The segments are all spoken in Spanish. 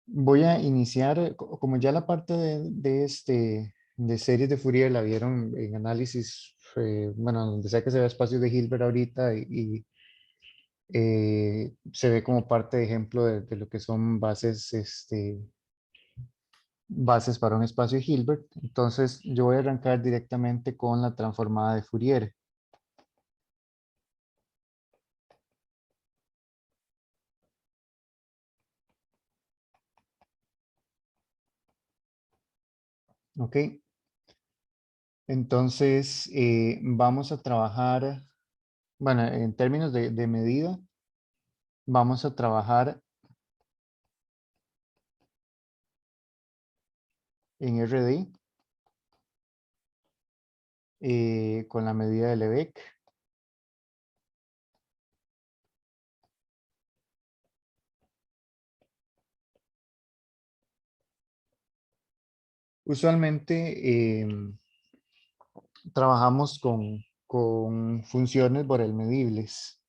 Voy a iniciar, como ya la parte de series de Fourier la vieron en análisis, bueno, donde sea que se ve espacios de Hilbert ahorita se ve como parte de ejemplo de lo que son bases, bases para un espacio de Hilbert. Entonces yo voy a arrancar directamente con la transformada de Fourier. ¿Ok? Entonces vamos a trabajar, bueno, en términos de medida, vamos a trabajar en RD con la medida de Lebesgue. Usualmente trabajamos con funciones Borel medibles.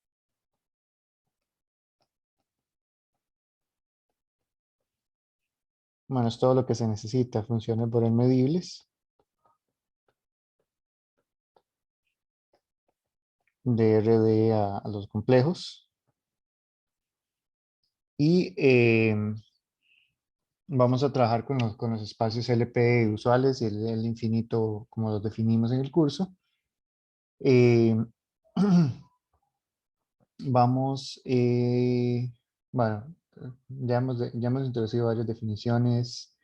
Bueno, es todo lo que se necesita, funciones Borel medibles de RD a los complejos. Y vamos a trabajar con los espacios LP usuales y el infinito como los definimos en el curso. Eh, vamos, bueno, ya hemos introducido varias definiciones.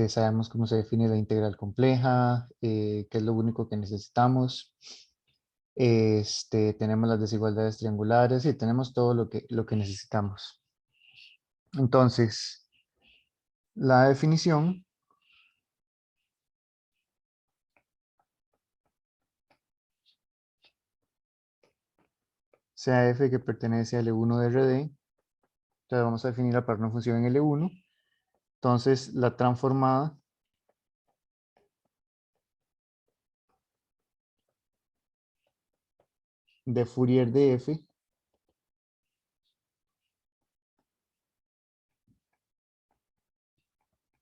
Sabemos cómo se define la integral compleja, qué es lo único que necesitamos. Tenemos las desigualdades triangulares y tenemos todo lo que necesitamos. Entonces, la definición sea f que pertenece a L1 de RD. Entonces vamos a definirla para una función en L1. Entonces, la transformada de Fourier de f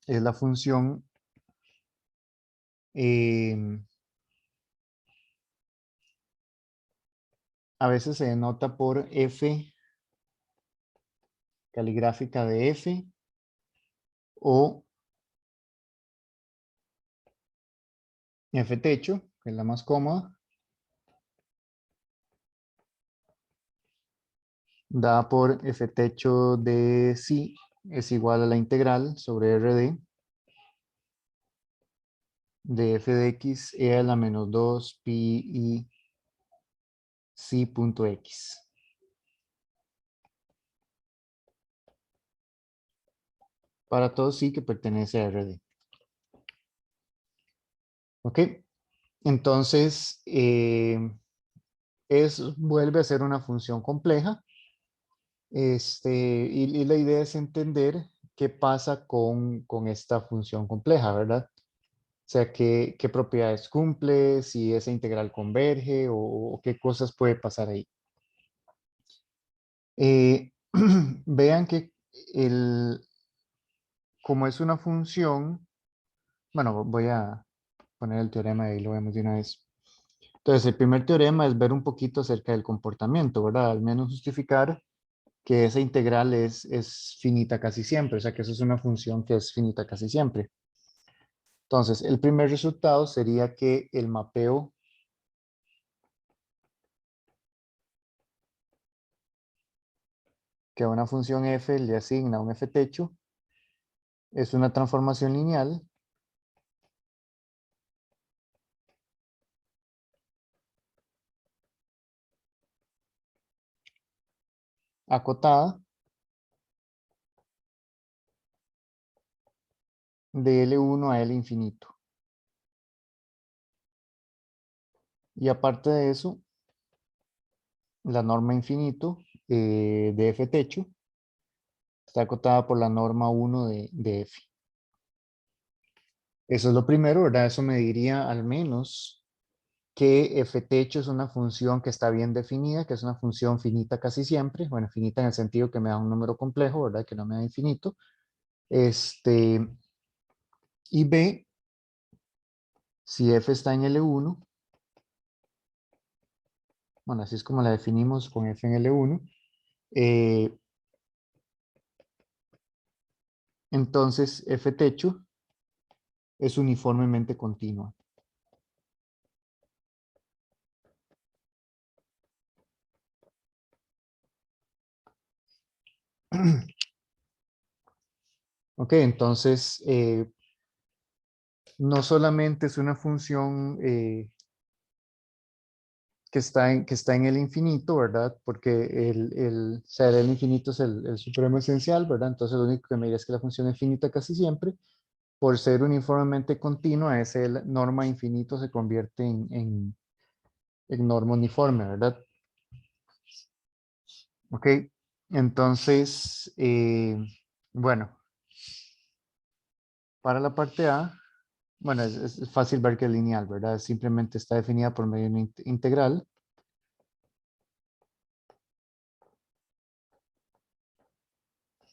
es la función a veces se denota por f caligráfica de f o f techo, que es la más cómoda, dada por f techo de psi es igual a la integral sobre RD de f de x e a la menos 2 pi i psi punto x. Para todo psi que pertenece a RD. ¿Ok? Entonces, vuelve a ser una función compleja. Y la idea es entender qué pasa con esta función compleja, ¿verdad? O sea, qué propiedades cumple, si esa integral converge o qué cosas puede pasar ahí. Eh, vean que como es una función, bueno, voy a poner el teorema y lo vemos de una vez. Entonces, el primer teorema es ver un poquito acerca del comportamiento, ¿verdad? Al menos justificar que esa integral es finita casi siempre, o sea que eso es una función que es finita casi siempre. Entonces, el primer resultado sería que el mapeo que a una función f le asigna un f techo es una transformación lineal acotada de L1 a L infinito. Y aparte de eso, la norma infinito de f techo está acotada por la norma 1 de f. Eso es lo primero, ¿verdad? Eso me diría al menos que f techo es una función que está bien definida, que es una función finita casi siempre, bueno, finita en el sentido que me da un número complejo, ¿verdad? Que no me da infinito, Y B, si f está en L1, bueno, así es como la definimos con f en L1, eh, entonces f techo es uniformemente continua. Ok, entonces no solamente es una función que está en el infinito, ¿verdad? Porque o sea, el infinito es el supremo esencial, ¿verdad? Entonces lo único que me dirá es que la función es finita casi siempre. Por ser uniformemente continua, ese norma infinito se convierte en norma uniforme, ¿verdad? Ok, entonces, bueno, para la parte A, bueno, es fácil ver que es lineal, ¿verdad? Simplemente está definida por medio de una integral.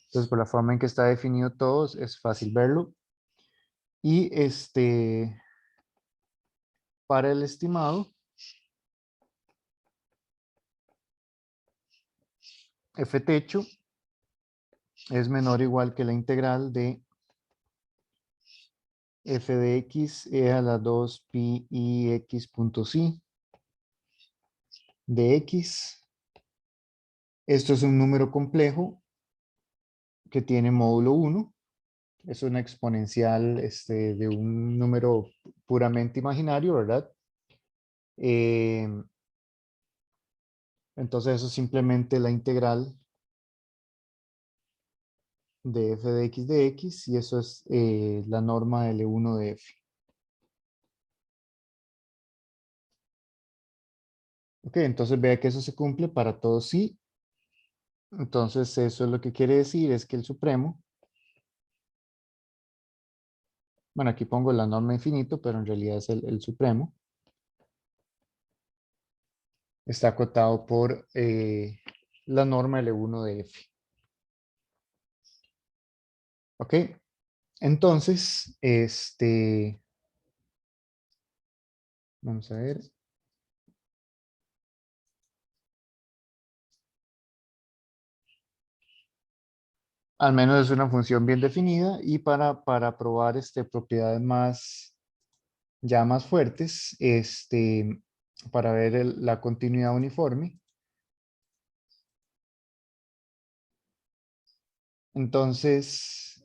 Entonces, por la forma en que está definido todo, es fácil verlo. Y para el estimado, f techo es menor o igual que la integral de f de x e a la 2 pi i x punto psi de x. Esto es un número complejo que tiene módulo 1. Es una exponencial de un número puramente imaginario, ¿verdad? Eh, entonces eso es simplemente la integral de f de x y eso es la norma de L1 de f. Ok, entonces vea que eso se cumple para todo sí. Entonces eso es lo que quiere decir es que el supremo, bueno, aquí pongo la norma infinito, pero en realidad es el supremo, está acotado por la norma L1 de f. Ok, entonces, vamos a ver. Al menos es una función bien definida y para probar propiedades ya más fuertes, para ver la continuidad uniforme. Entonces,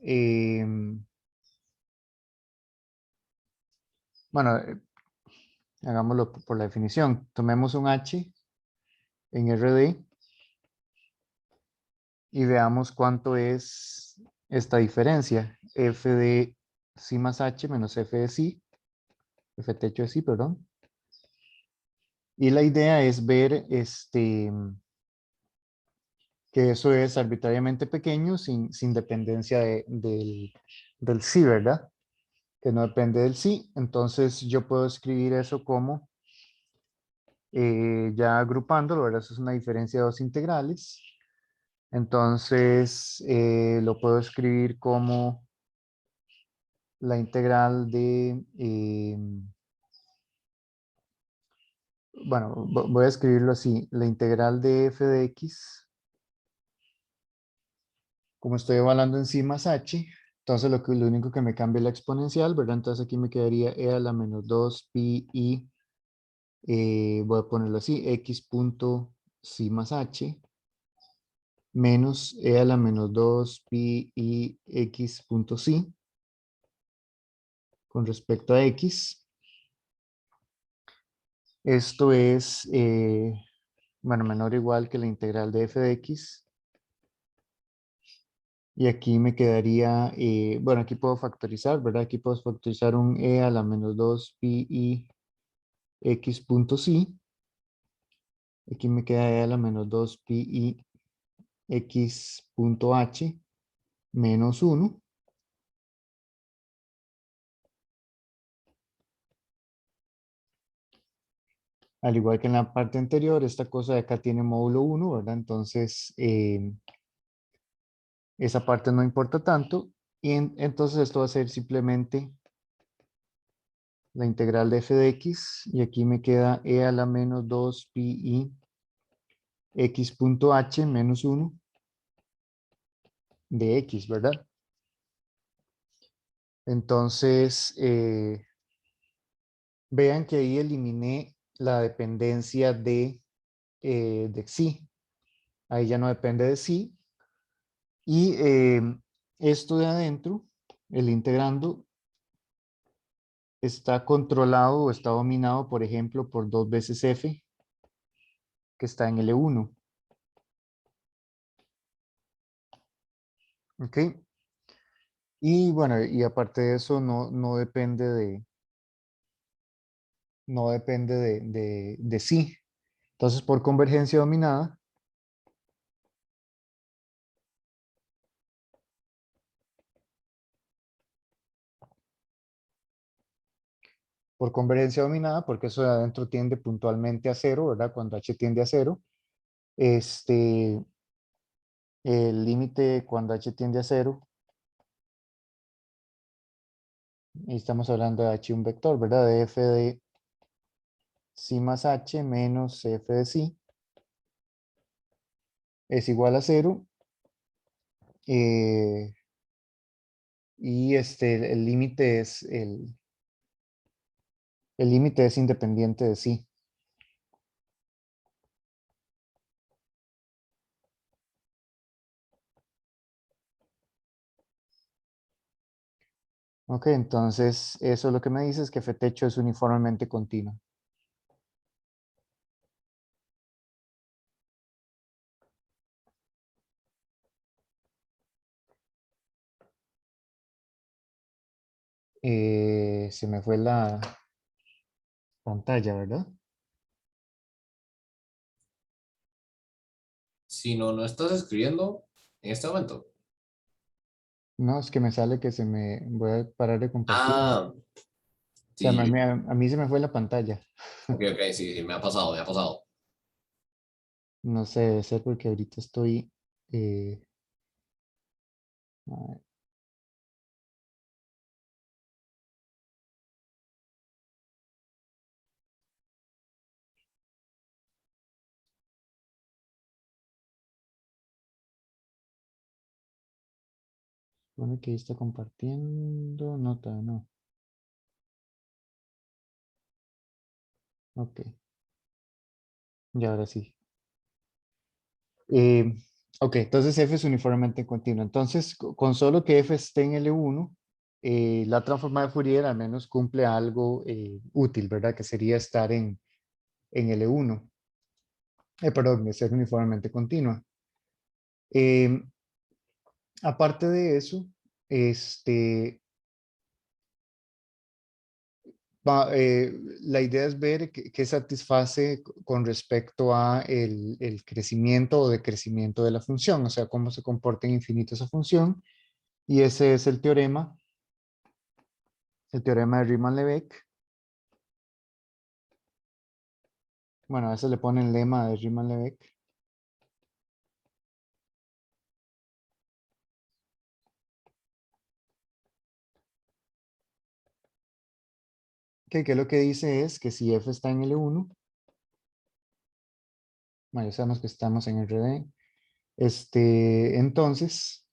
bueno, hagámoslo por la definición. Tomemos un h en RD y veamos cuánto es esta diferencia. F de psi más h menos f de psi, f techo de psi, perdón. Y la idea es ver que eso es arbitrariamente pequeño sin dependencia del psi, ¿verdad? Que no depende del psi. Entonces yo puedo escribir eso como, ya agrupándolo, ¿verdad? Eso es una diferencia de dos integrales. Entonces lo puedo escribir como la integral de, bueno, voy a escribirlo así, la integral de f de x, como estoy evaluando en psi más h, entonces lo único que me cambia es la exponencial, ¿verdad? Entonces aquí me quedaría e a la menos 2 pi i, voy a ponerlo así, x punto psi más h, menos e a la menos 2 pi i x punto psi, con respecto a x. Esto es, bueno, menor o igual que la integral de f de x. Y aquí me quedaría, bueno, aquí puedo factorizar, ¿verdad? Aquí puedo factorizar un e a la menos 2 pi i x punto psi. Aquí me queda e a la menos 2 pi i x punto h menos 1. Al igual que en la parte anterior, esta cosa de acá tiene módulo 1, ¿verdad? Entonces, esa parte no importa tanto. Y entonces esto va a ser simplemente la integral de f de x, y aquí me queda e a la menos 2 pi i x punto h menos 1 de x, ¿verdad? Entonces, vean que ahí eliminé la dependencia de xi. Ahí ya no depende de xi. Y esto de adentro, el integrando, está controlado o está dominado, por ejemplo, por 2 veces f, que está en L1. ¿Ok? Y bueno, y aparte de eso, no depende de sí. Entonces, por convergencia dominada, porque eso de adentro tiende puntualmente a cero, ¿verdad? Cuando h tiende a cero, este, el límite cuando h tiende a cero, y estamos hablando de h un vector, ¿verdad? De f de psi más h menos f de psi es igual a cero. eh, y el límite es el límite es independiente de sí. Ok, entonces eso lo que me dice es que f techo es uniformemente continuo. Se me fue la pantalla, ¿verdad? Si no, no estás escribiendo en este momento. No, es que me sale que se me... Voy a parar de compartir. O Ah, sea, sí, a mí se me fue la pantalla. ok, ok, sí, sí, me ha pasado, me ha pasado. No sé, debe ser porque ahorita estoy... a ver, supone que ahí está compartiendo. Nota, no. Ok, ya ahora sí. Eh, ok, entonces f es uniformemente continuo. Entonces, con solo que f esté en L1, la transformada de Fourier al menos cumple algo útil, ¿verdad? Que sería estar en L1. Perdón, de ser uniformemente continua. Eh, aparte de eso, este, la idea es ver qué satisface con respecto a el crecimiento o decrecimiento de la función, o sea, cómo se comporta en infinito esa función. Y ese es el teorema de Riemann-Lebeck. Bueno, a veces le ponen lema de Riemann-Lebeck. Que lo que dice es que si f está en L1, bueno, ya sabemos que estamos en RD, entonces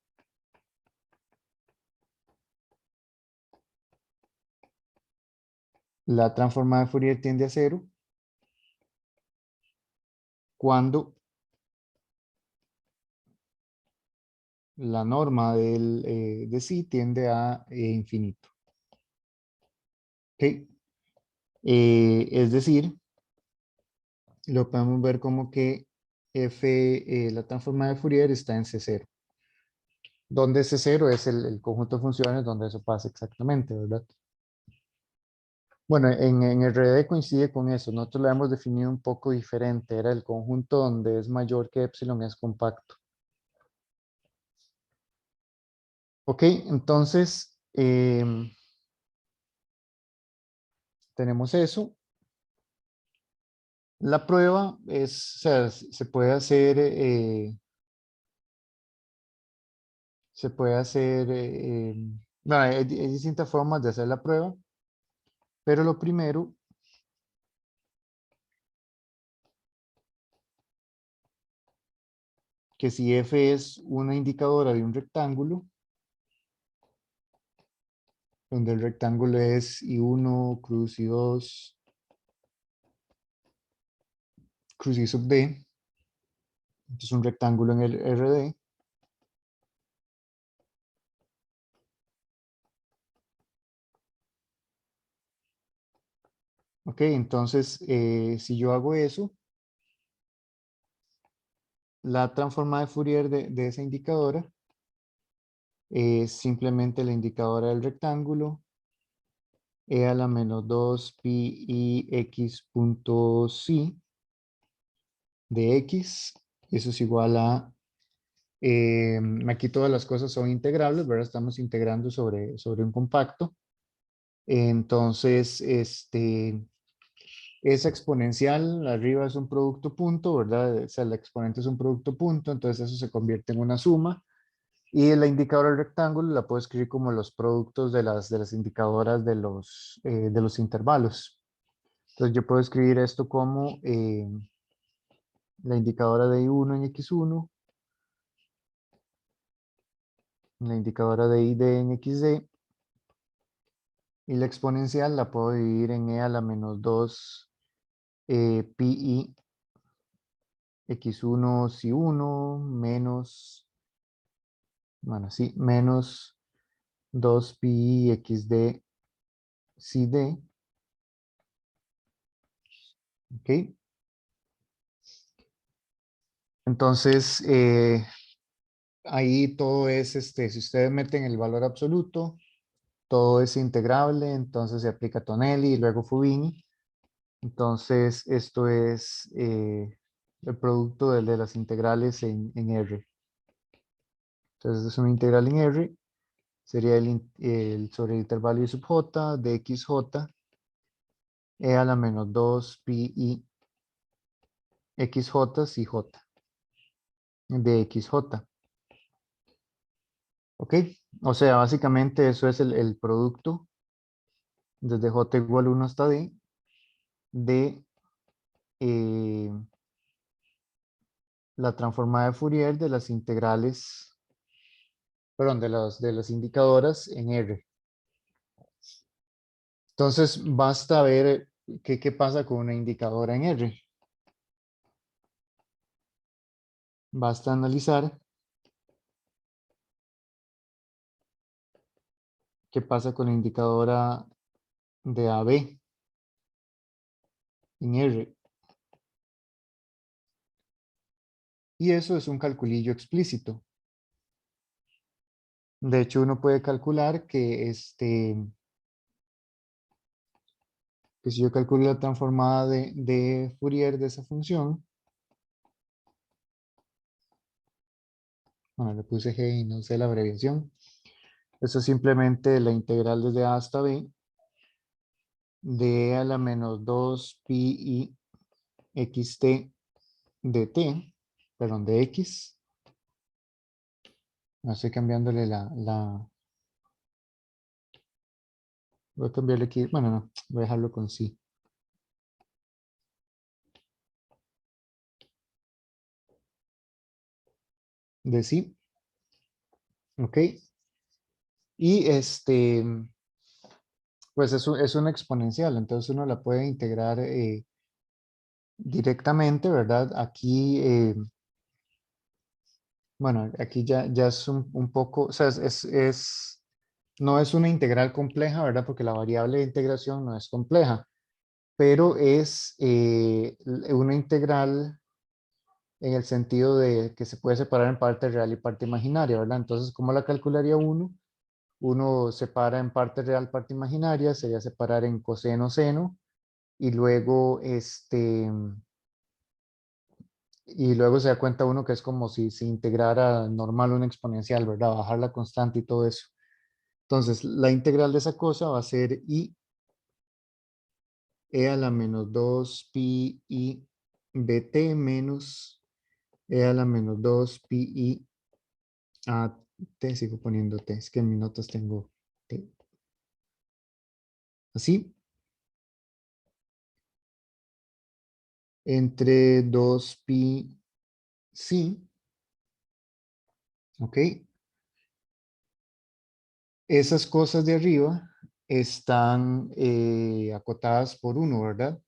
la transformada de Fourier tiende a cero cuando la norma de sí tiende a infinito. ¿Ok? Es decir, lo podemos ver como que f, la transformada de Fourier está en C0. Donde C0 es el conjunto de funciones donde eso pasa exactamente, ¿verdad? Bueno, en RD coincide con eso. Nosotros lo hemos definido un poco diferente. Era el conjunto donde es mayor que epsilon es compacto. Ok, entonces tenemos eso. La prueba es, o sea, se puede hacer se puede hacer, bueno, hay distintas formas de hacer la prueba, pero lo primero, que si f es una indicadora de un rectángulo, donde el rectángulo es I1 cruz I2 cruz I sub D, entonces un rectángulo en el RD, ok, entonces si yo hago eso, la transformada de Fourier de esa indicadora es simplemente la indicadora del rectángulo e a la menos 2 pi i x punto c de x. Eso es igual a, aquí todas las cosas son integrables, ¿verdad? Estamos integrando sobre un compacto. Entonces, esa exponencial arriba es un producto punto, ¿verdad? O sea, la exponente es un producto punto, entonces eso se convierte en una suma. Y la indicadora del rectángulo la puedo escribir como los productos de las indicadoras de los intervalos. Entonces yo puedo escribir esto como la indicadora de I1 en X1, la indicadora de ID en XD, y la exponencial la puedo dividir en E a la menos 2 pi i X1 Si1 menos, bueno, sí, menos 2 pi i XD Si D, ¿ok? Entonces, ahí todo es, si ustedes meten el valor absoluto, todo es integrable, entonces se aplica Tonelli y luego Fubini. Entonces, esto es el producto de las integrales en R. Entonces, es una integral en R, sería el sobre el intervalo I sub j de xj e a la menos 2 pi i xj si j de xj. ¿Ok? O sea, básicamente eso es el producto desde j igual 1 hasta d de eh, la transformada de Fourier de las integrales, perdón, de las indicadoras en R. Entonces, basta ver qué pasa con una indicadora en R. Basta analizar qué pasa con la indicadora de AB en R. Y eso es un calculillo explícito. De hecho, uno puede calcular que si yo calculo la transformada de Fourier de esa función, bueno, le puse G y no sé la abreviación, eso es simplemente la integral desde A hasta B de E a la menos 2 pi i xt de t, perdón, de x. No estoy cambiándole voy a cambiarle aquí, bueno, no, voy a dejarlo con sí. De sí, ok. Y pues es una exponencial, entonces uno la puede integrar directamente, ¿verdad? Aquí, bueno, aquí ya es un poco, o sea, no es una integral compleja, ¿verdad? Porque la variable de integración no es compleja, pero es una integral en el sentido de que se puede separar en parte real y parte imaginaria, ¿verdad? Entonces, ¿cómo la calcularía uno? Uno separa en parte real, parte imaginaria, sería separar en coseno, seno, y luego, se da cuenta uno que es como si se integrara normal una exponencial, ¿verdad? Bajar la constante y todo eso. Entonces, la integral de esa cosa va a ser i e a la menos 2 pi i bt menos e a la menos 2 pi i a T, sigo poniendo T, es que en mis notas tengo T. Así, entre 2pi sí, ¿ok? Esas cosas de arriba están acotadas por uno, ¿verdad?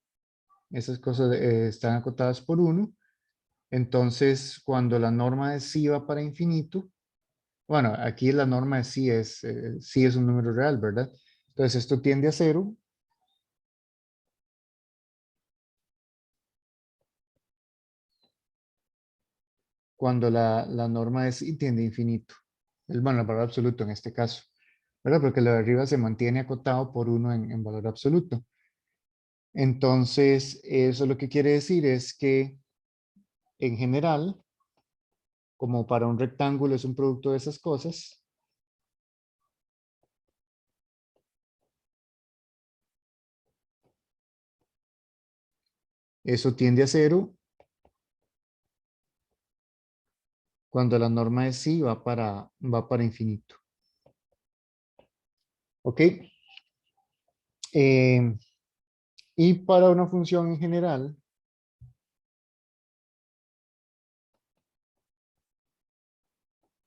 Esas cosas están acotadas por uno. Entonces, cuando la norma de sí va para infinito, bueno, aquí la norma de sí es un número real, ¿verdad? Entonces, esto tiende a cero cuando la norma de sí tiende a infinito. Bueno, el valor absoluto en este caso, ¿verdad? Porque lo de arriba se mantiene acotado por uno en valor absoluto. Entonces, eso lo que quiere decir es que en general, como para un rectángulo es un producto de esas cosas, eso tiende a cero cuando la norma de sí va para infinito. ¿Ok? Eh, y para una función en general,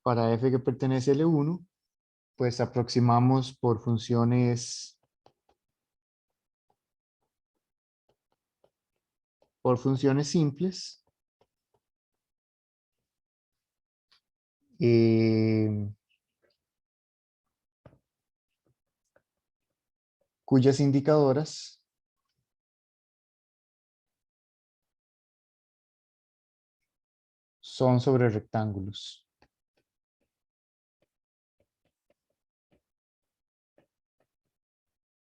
para f que pertenece a L1, pues aproximamos por funciones simples, eh, cuyas indicadoras son sobre rectángulos.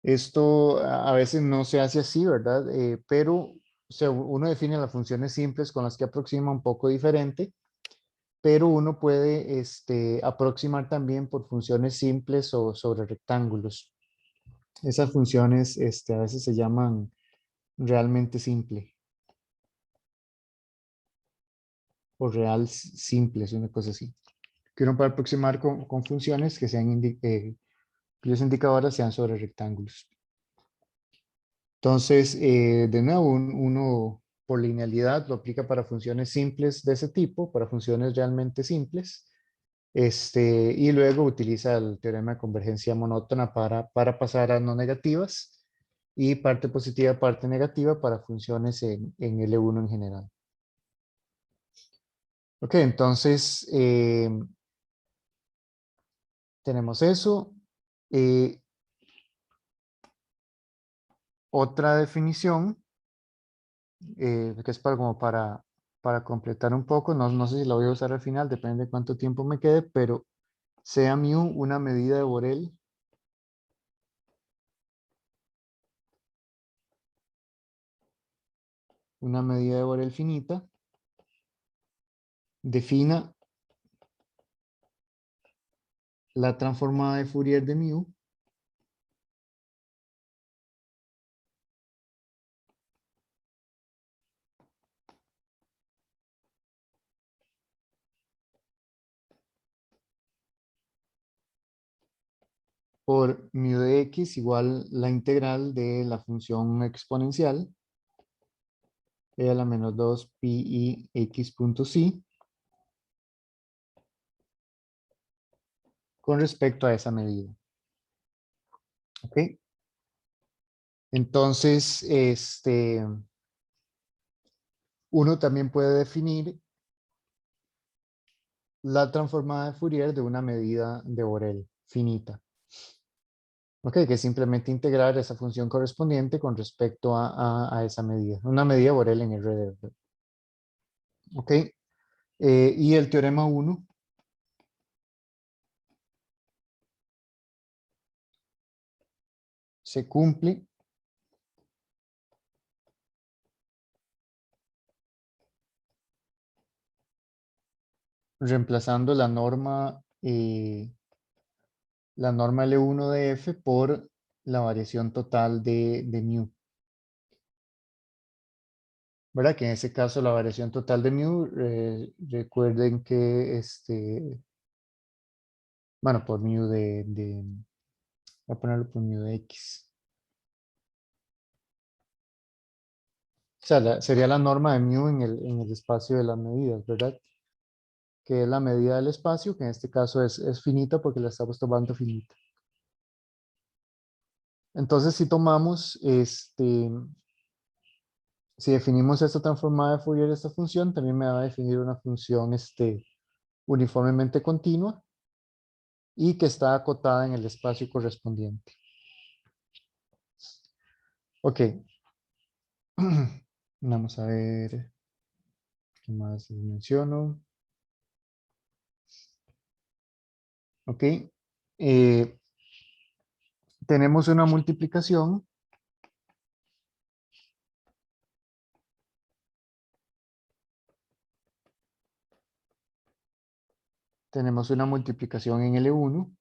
Esto a veces no se hace así, ¿verdad? Pero o sea, uno define las funciones simples con las que aproxima un poco diferente, pero uno puede aproximar también por funciones simples o sobre rectángulos. Esas funciones a veces se llaman realmente simple o real simples, una cosa así. Que uno puede aproximar con funciones que sean cuyas indicadoras sean sobre rectángulos. Entonces, de nuevo, uno por linealidad lo aplica para funciones simples de ese tipo, para funciones realmente simples, y luego utiliza el teorema de convergencia monótona para pasar a no negativas y parte positiva, parte negativa para funciones en L1 en general. Ok, entonces tenemos eso. Eh, Otra definición que es para completar un poco, no sé si la voy a usar al final, depende de cuánto tiempo me quede, pero sea mu una medida de Borel finita, defina la transformada de Fourier de mu por mu de x igual la integral de la función exponencial e a la menos 2 pi i x punto psi con respecto a esa medida. ¿Ok? Entonces, uno también puede definir la transformada de Fourier de una medida de Borel finita. Ok, que es simplemente integrar esa función correspondiente con respecto a esa medida. Una medida de Borel en R de V. Ok, y el teorema 1 se cumple reemplazando la norma L1 de F por la variación total de mu. ¿Verdad? Que en ese caso la variación total de mu, recuerden que bueno, por mu voy a ponerlo por mu de x. O sea, sería la norma de mu en el espacio de las medidas, ¿verdad? Que es la medida del espacio, que en este caso es finita porque la estamos tomando finita. Entonces, si tomamos, si definimos esta transformada de Fourier, esta función, también me va a definir una función uniformemente continua y que está acotada en el espacio correspondiente. Ok. Vamos a ver qué más les menciono. Ok. Tenemos una multiplicación. Tenemos una multiplicación en L1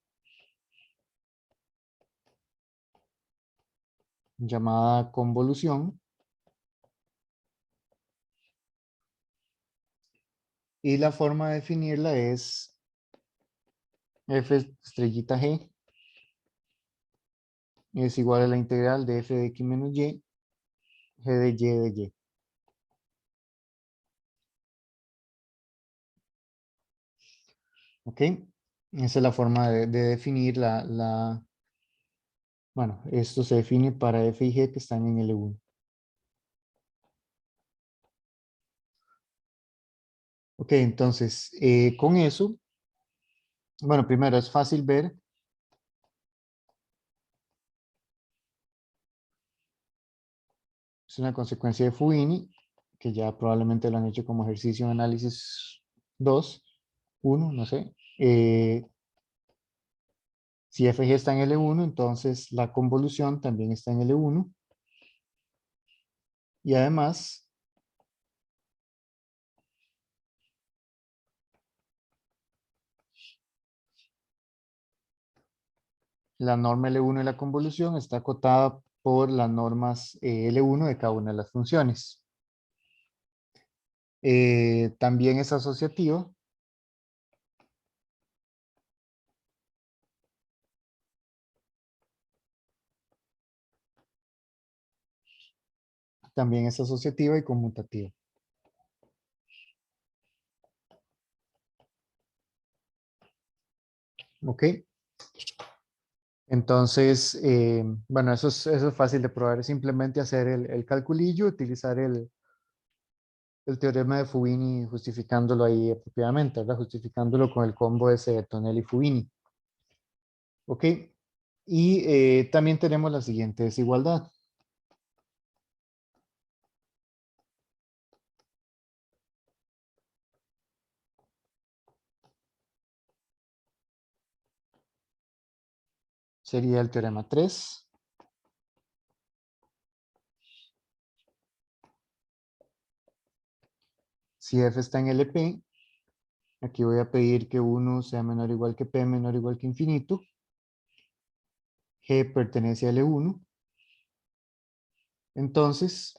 llamada convolución. Y la forma de definirla es f estrellita g es igual a la integral de f de x menos y, g de y. ¿Ok? Esa es la forma de definir bueno, esto se define para f y g que están en L1. Ok, entonces, con eso, bueno, primero es fácil ver es una consecuencia de Fubini, que ya probablemente lo han hecho como ejercicio de análisis 2, 1, no sé. Si FG está en L1, entonces la convolución también está en L1. Y además, la norma L1 de la convolución está acotada por las normas L1 de cada una de las funciones. También es asociativo. También es asociativa y conmutativa. ¿Ok? Entonces, bueno, eso es fácil de probar. Es simplemente hacer el calculillo, utilizar el teorema de Fubini justificándolo ahí apropiadamente, ¿verdad? Justificándolo con el combo ese de Tonelli y Fubini. ¿Ok? Y también tenemos la siguiente desigualdad. Sería el teorema 3. Si f está en LP, aquí voy a pedir que 1 sea menor o igual que p menor o igual que infinito. G pertenece a L1. Entonces,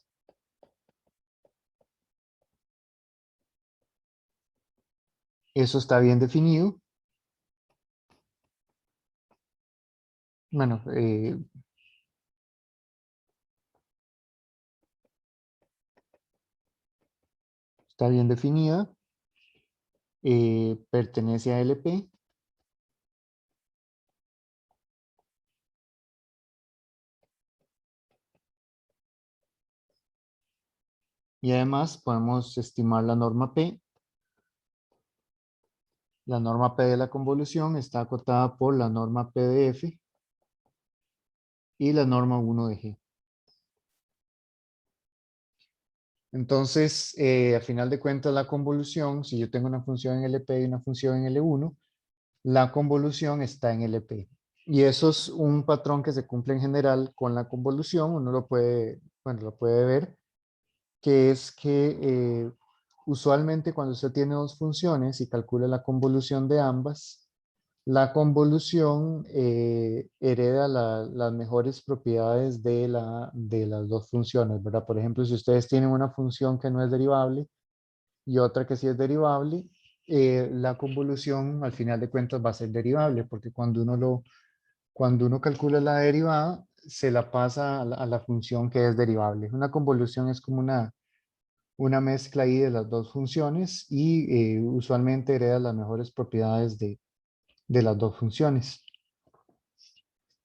eso está bien definido. Bueno, está bien definida. Pertenece a LP. Y además podemos estimar la norma P. La norma P de la convolución está acotada por la norma P de F y la norma 1 de G. Entonces, a final de cuentas, la convolución, si yo tengo una función en LP y una función en L1, la convolución está en LP. Y eso es un patrón que se cumple en general con la convolución, uno lo puede, bueno, lo puede ver, que es que usualmente cuando usted tiene dos funciones y calcula la convolución de ambas, la convolución hereda las mejores propiedades de las dos funciones, ¿verdad? Por ejemplo, si ustedes tienen una función que no es derivable y otra que sí es derivable, la convolución al final de cuentas va a ser derivable, porque cuando uno calcula la derivada, se la pasa a la función que es derivable. Una convolución es como una mezcla ahí de las dos funciones y usualmente hereda las mejores propiedades de las dos funciones.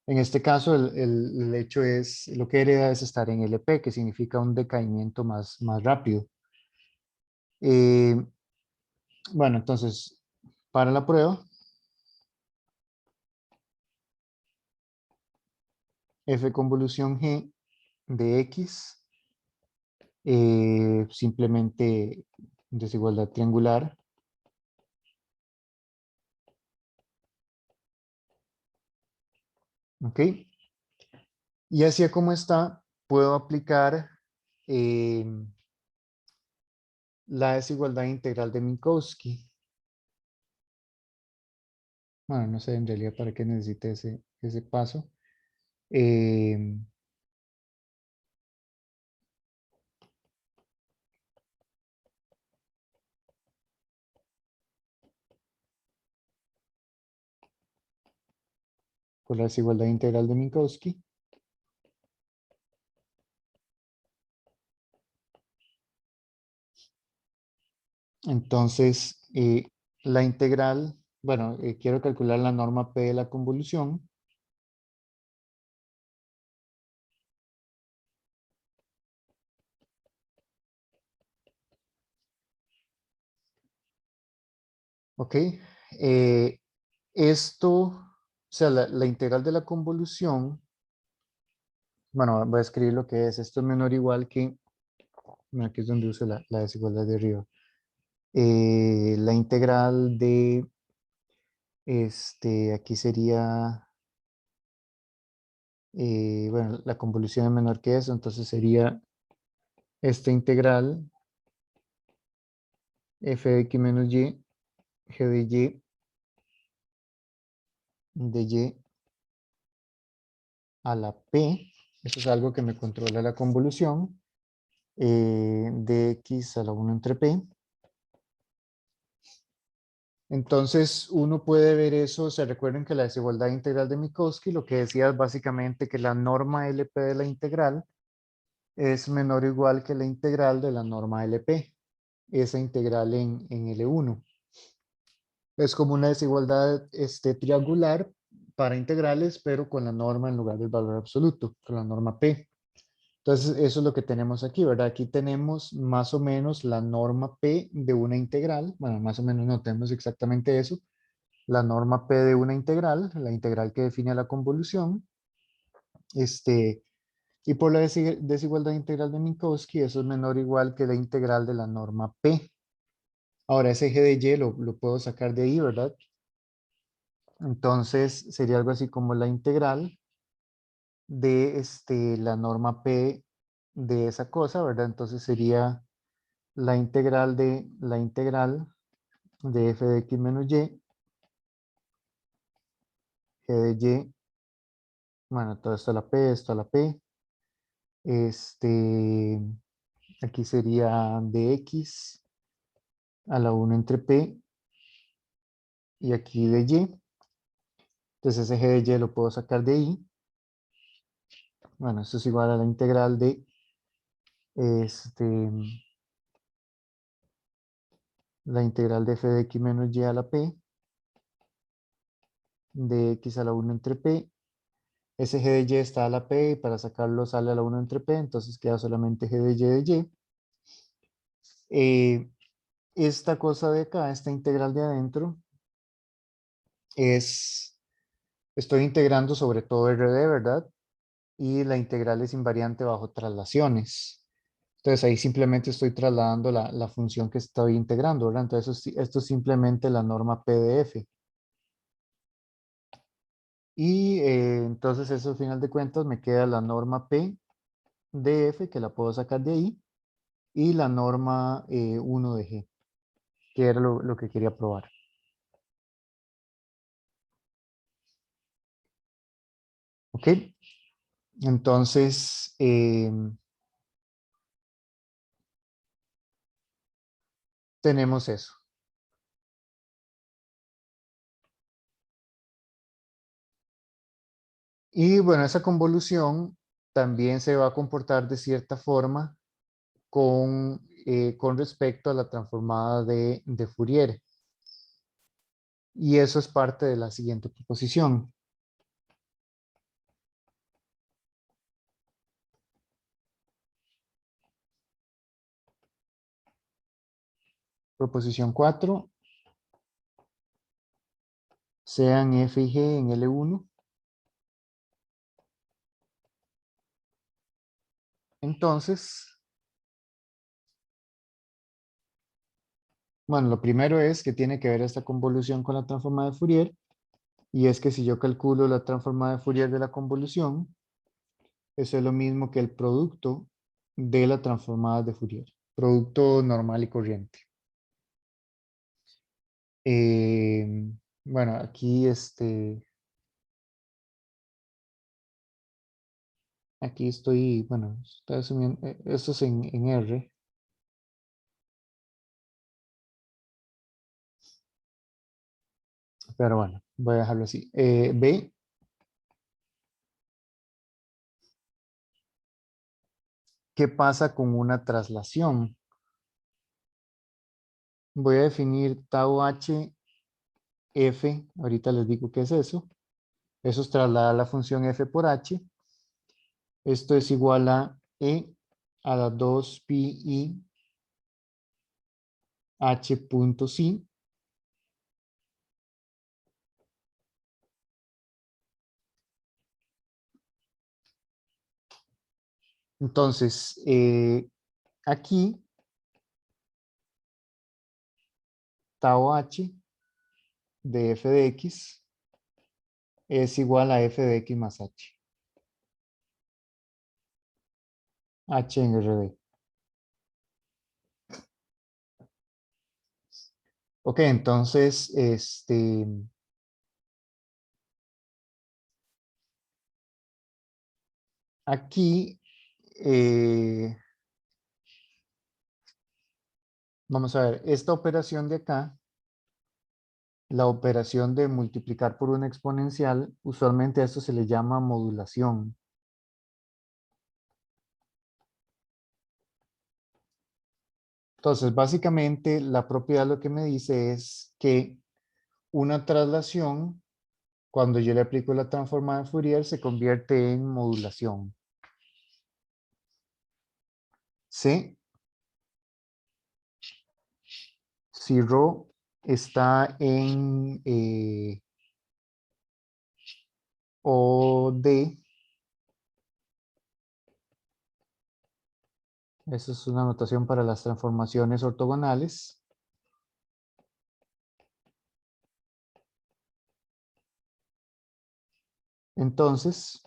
En este caso, el hecho es, lo que hereda es estar en LP, que significa un decaimiento más rápido. Eh, bueno, entonces, para la prueba, f convolución g de x, simplemente desigualdad triangular. ¿Ok? Y así como está, puedo aplicar eh, la desigualdad integral de Minkowski. Bueno, no sé en realidad para qué necesite ese paso. Eh, por la desigualdad integral de Minkowski. Entonces, la integral, bueno, quiero calcular la norma P de la convolución. ¿Ok? Esto, o sea, la integral de la convolución, bueno, voy a escribir lo que es. Esto es menor o igual que, bueno, aquí es donde uso la desigualdad de arriba. La integral de, aquí sería, bueno, la convolución es menor que eso, entonces sería esta integral f de x menos y, g de y a la p, eso es algo que me controla la convolución, de x a la 1 entre p. Entonces uno puede ver eso, se recuerden que la desigualdad integral de Minkowski lo que decía es básicamente que la norma LP de la integral es menor o igual que la integral de la norma LP, esa integral en L1. Es como una desigualdad triangular para integrales, pero con la norma en lugar del valor absoluto, con la norma P. Entonces, eso es lo que tenemos aquí, ¿verdad? Aquí tenemos más o menos la norma P de una integral. Bueno, más o menos no tenemos exactamente eso. La norma P de una integral, la integral que define la convolución. Y por la desigualdad integral de Minkowski, eso es menor o igual que la integral de la norma P. Ahora, ese g de y lo puedo sacar de ahí, ¿verdad? Entonces, sería algo así como la integral de la norma P de esa cosa, ¿verdad? Entonces sería la integral de f de x menos y, g de y, bueno, todo esto a la p, esto a la p, este, aquí sería de x a la 1 entre p, y aquí de y, entonces ese g de y lo puedo sacar de ahí, bueno, esto es igual a la integral de, la integral de f de x menos y a la p, de x a la 1 entre p. Ese g de y está a la p y para sacarlo sale a la 1 entre p, entonces queda solamente g de y. Esta cosa de acá, esta integral de adentro, estoy integrando sobre todo RD, ¿verdad? Y la integral es invariante bajo traslaciones. Entonces ahí simplemente estoy trasladando la función que estoy integrando, ¿verdad? Entonces esto es simplemente la norma P de f. Y entonces eso al final de cuentas me queda la norma P de f, que la puedo sacar de ahí, y la norma 1 de g, que era lo que quería probar. ¿Ok? Entonces, tenemos eso. Y bueno, esa convolución también se va a comportar de cierta forma con respecto a la transformada de Fourier. Y eso es parte de la siguiente proposición. Proposición 4, sean f y g en L1. Entonces, bueno, lo primero es que tiene que ver esta convolución con la transformada de Fourier. Y es que si yo calculo la transformada de Fourier de la convolución, eso es lo mismo que el producto de la transformada de Fourier. Producto normal y corriente. Bueno, aquí aquí estoy, bueno, estoy asumiendo, esto es en R. Pero bueno, voy a dejarlo así. B, ¿qué pasa con una traslación? Voy a definir tau h f, ahorita les digo qué es eso. Eso es trasladar la función f por h. Esto es igual a e a la 2 pi i h punto psi. Entonces, aquí tau h de f de x es igual a f de x más h. H en RD. Ok, entonces, aquí, vamos a ver, esta operación de acá, la operación de multiplicar por una exponencial, usualmente a esto se le llama modulación. Entonces, básicamente, la propiedad lo que me dice es que una traslación, cuando yo le aplico la transformada de Fourier, se convierte en modulación. ¿Sí? Si ρ está en OD, eso es una notación para las transformaciones ortogonales. Entonces,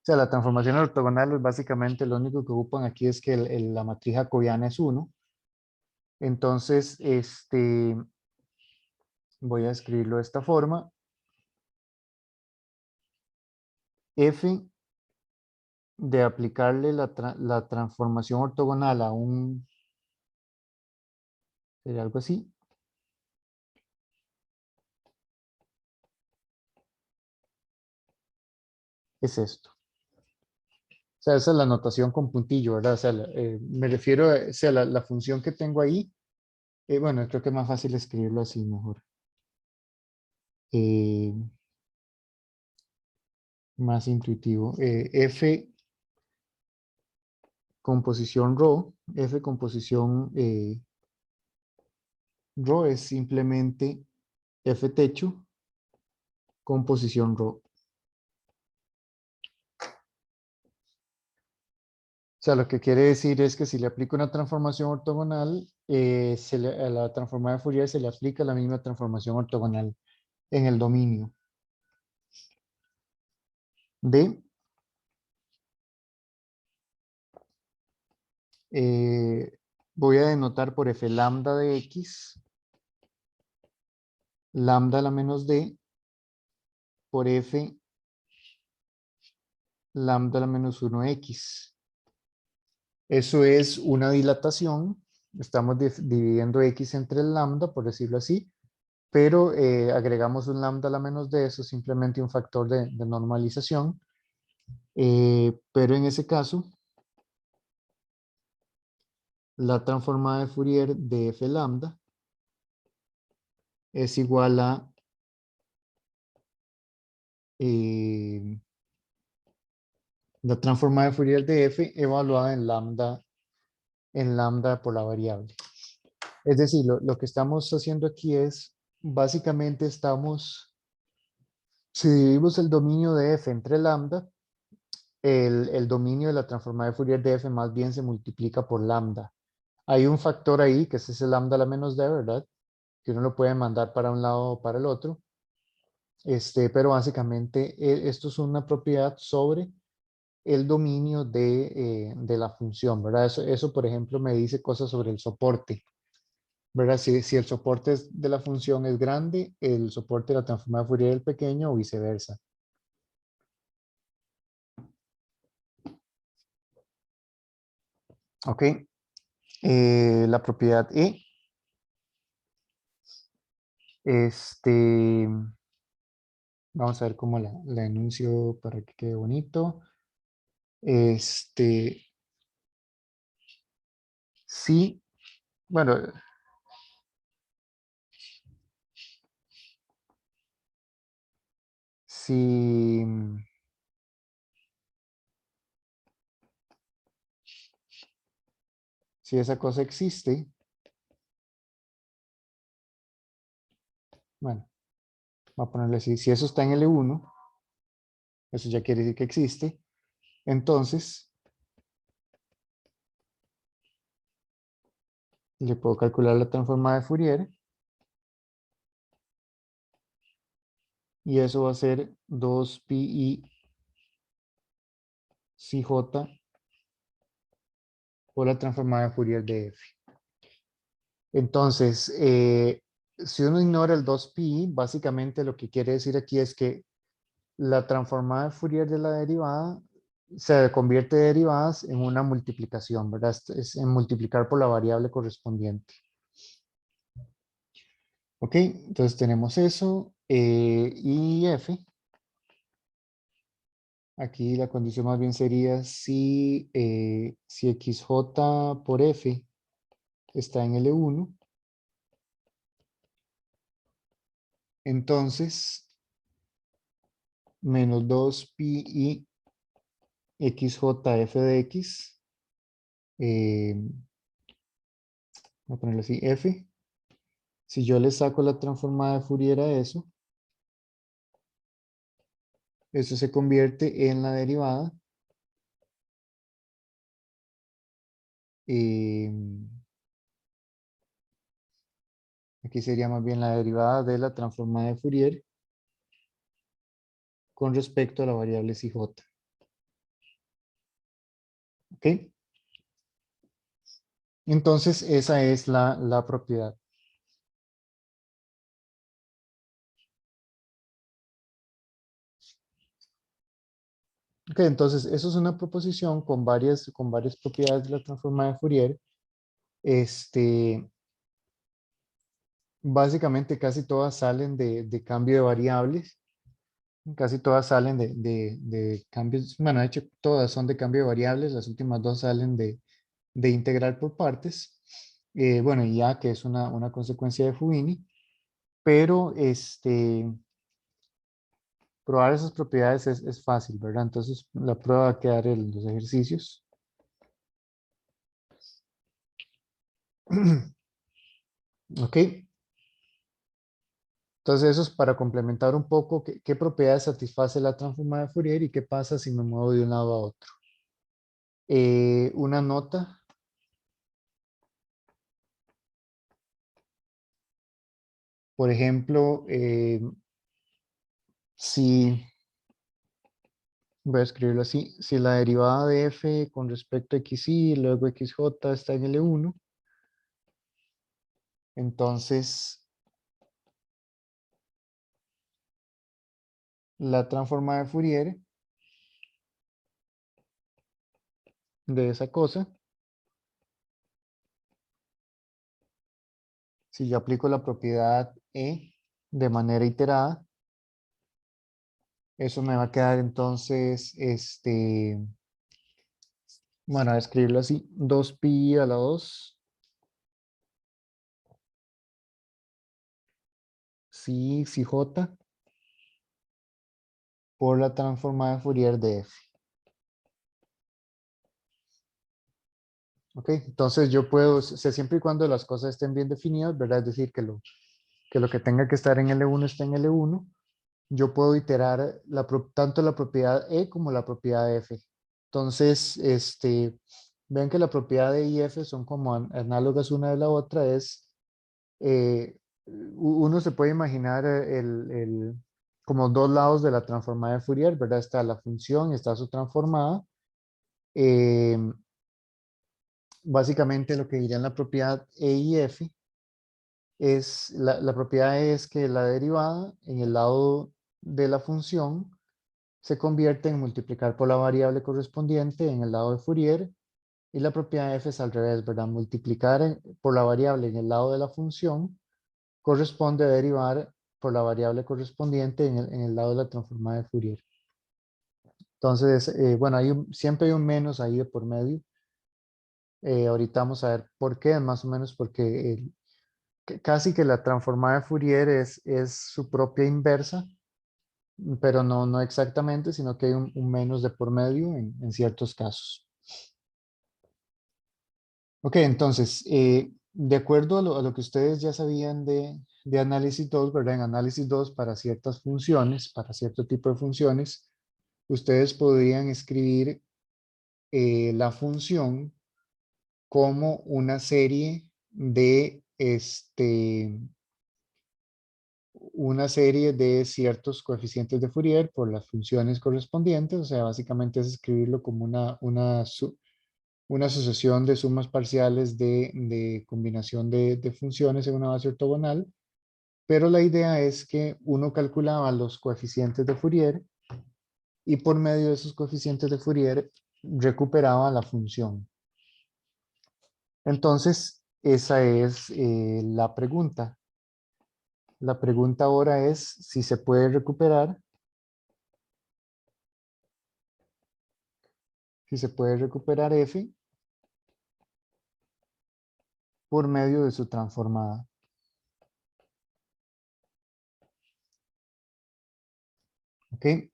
o sea, la transformación ortogonal es básicamente lo único que ocupan aquí es que la matriz jacobiana es 1. Entonces, voy a escribirlo de esta forma. F de aplicarle la transformación ortogonal a un, sería algo así. Es esto. O sea, esa es la notación con puntillo, ¿verdad? O sea, me refiero a, o sea, la función que tengo ahí. Bueno, creo que es más fácil escribirlo así mejor. Eh, Más intuitivo. F composición ρ, F composición ρ es simplemente F techo composición ρ. O sea, lo que quiere decir es que si le aplico una transformación ortogonal, a la transformada de Fourier se le aplica la misma transformación ortogonal en el dominio. D. Voy a denotar por F lambda de X, lambda a la menos D, por F lambda a la menos 1X. Eso es una dilatación. Estamos dividiendo X entre el lambda, por decirlo así. pero agregamos un lambda a la menos de eso, simplemente un factor de normalización. Pero en ese caso, la transformada de Fourier de f lambda es igual a la transformada de Fourier de f evaluada en lambda por la variable. Es decir, lo que estamos haciendo aquí es, básicamente si dividimos el dominio de f entre lambda, el dominio de la transformada de Fourier de f más bien se multiplica por lambda. Hay un factor ahí, que es ese lambda a la menos d, ¿verdad? Que uno lo puede mandar para un lado o para el otro. Pero básicamente esto es una propiedad sobre el dominio de la función, ¿verdad? Eso, por ejemplo, me dice cosas sobre el soporte, ¿verdad? Si el soporte de la función es grande, el soporte de la transformada de Fourier es pequeño o viceversa. Ok. La propiedad E. Vamos a ver cómo la enuncio para que quede bonito. Sí, bueno, si, si esa cosa existe, bueno, voy a ponerle así, si eso está en L1, eso ya quiere decir que existe, entonces le puedo calcular la transformada de Fourier y eso va a ser 2pi CJ por la transformada de Fourier de f. Entonces, si uno ignora el 2pi, básicamente lo que quiere decir aquí es que la transformada de Fourier de la derivada se convierte de derivadas en una multiplicación, ¿verdad? Es en multiplicar por la variable correspondiente. Ok, entonces tenemos eso. Y f. Aquí la condición más bien sería si xj por f está en L1, entonces menos 2pi xj f de x, voy a ponerlo así, f. Si yo le saco la transformada de Fourier a eso se convierte en la derivada. eh, Aquí sería más bien la derivada de la transformada de Fourier con respecto a la variable CJ. ¿Ok? Entonces, esa es la propiedad. Ok, entonces, eso es una proposición con varias propiedades de la transformada de Fourier. Básicamente, casi todas salen de cambio de variables. Casi todas salen de cambios. Bueno, de hecho, todas son de cambio de variables. Las últimas dos salen de integrar por partes. Bueno, y ya que es una consecuencia de Fubini. Pero probar esas propiedades es fácil, ¿verdad? Entonces, la prueba va a quedar en los ejercicios. Ok. Entonces, eso es para complementar un poco qué propiedades satisface la transformada de Fourier y qué pasa si me muevo de un lado a otro. Una nota. Por ejemplo, si, voy a escribirlo así, si la derivada de f con respecto a xy y luego xj está en L1, entonces la transformada de Fourier de esa cosa, si yo aplico la propiedad E de manera iterada. Eso me va a quedar entonces, bueno, a escribirlo así, 2pi a la 2, si j por la transformada de Fourier de f. ¿Ok? Entonces yo puedo, siempre y cuando las cosas estén bien definidas, ¿verdad? Es decir, que lo que tenga que estar en L1 está en L1, yo puedo iterar tanto la propiedad E como la propiedad F. Entonces, ven que la propiedad E y F son como análogas una de la otra, uno se puede imaginar como dos lados de la transformada de Fourier, ¿verdad? Está la función y está su transformada. Eh, Básicamente lo que diría en la propiedad E y F es, la propiedad E es que la derivada en el lado de la función se convierte en multiplicar por la variable correspondiente en el lado de Fourier, y la propiedad F es al revés, ¿verdad? Multiplicar por la variable en el lado de la función corresponde a derivar por la variable correspondiente en el lado de la transformada de Fourier. Entonces, bueno, siempre hay un menos ahí de por medio. Ahorita vamos a ver por qué, más o menos porque casi que la transformada de Fourier es su propia inversa, pero no exactamente, sino que hay un menos de por medio en ciertos casos. Ok, entonces, de acuerdo a lo que ustedes ya sabían de análisis 2, ¿verdad? En análisis 2 para ciertas funciones, para cierto tipo de funciones, ustedes podrían escribir la función como una serie una serie de ciertos coeficientes de Fourier por las funciones correspondientes. O sea, básicamente es escribirlo como una sucesión de sumas parciales de combinación de funciones en una base ortogonal, pero la idea es que uno calculaba los coeficientes de Fourier y por medio de esos coeficientes de Fourier recuperaba la función. Entonces, esa es la pregunta. La pregunta ahora es si se puede recuperar, f por medio de su transformada. ¿Ok?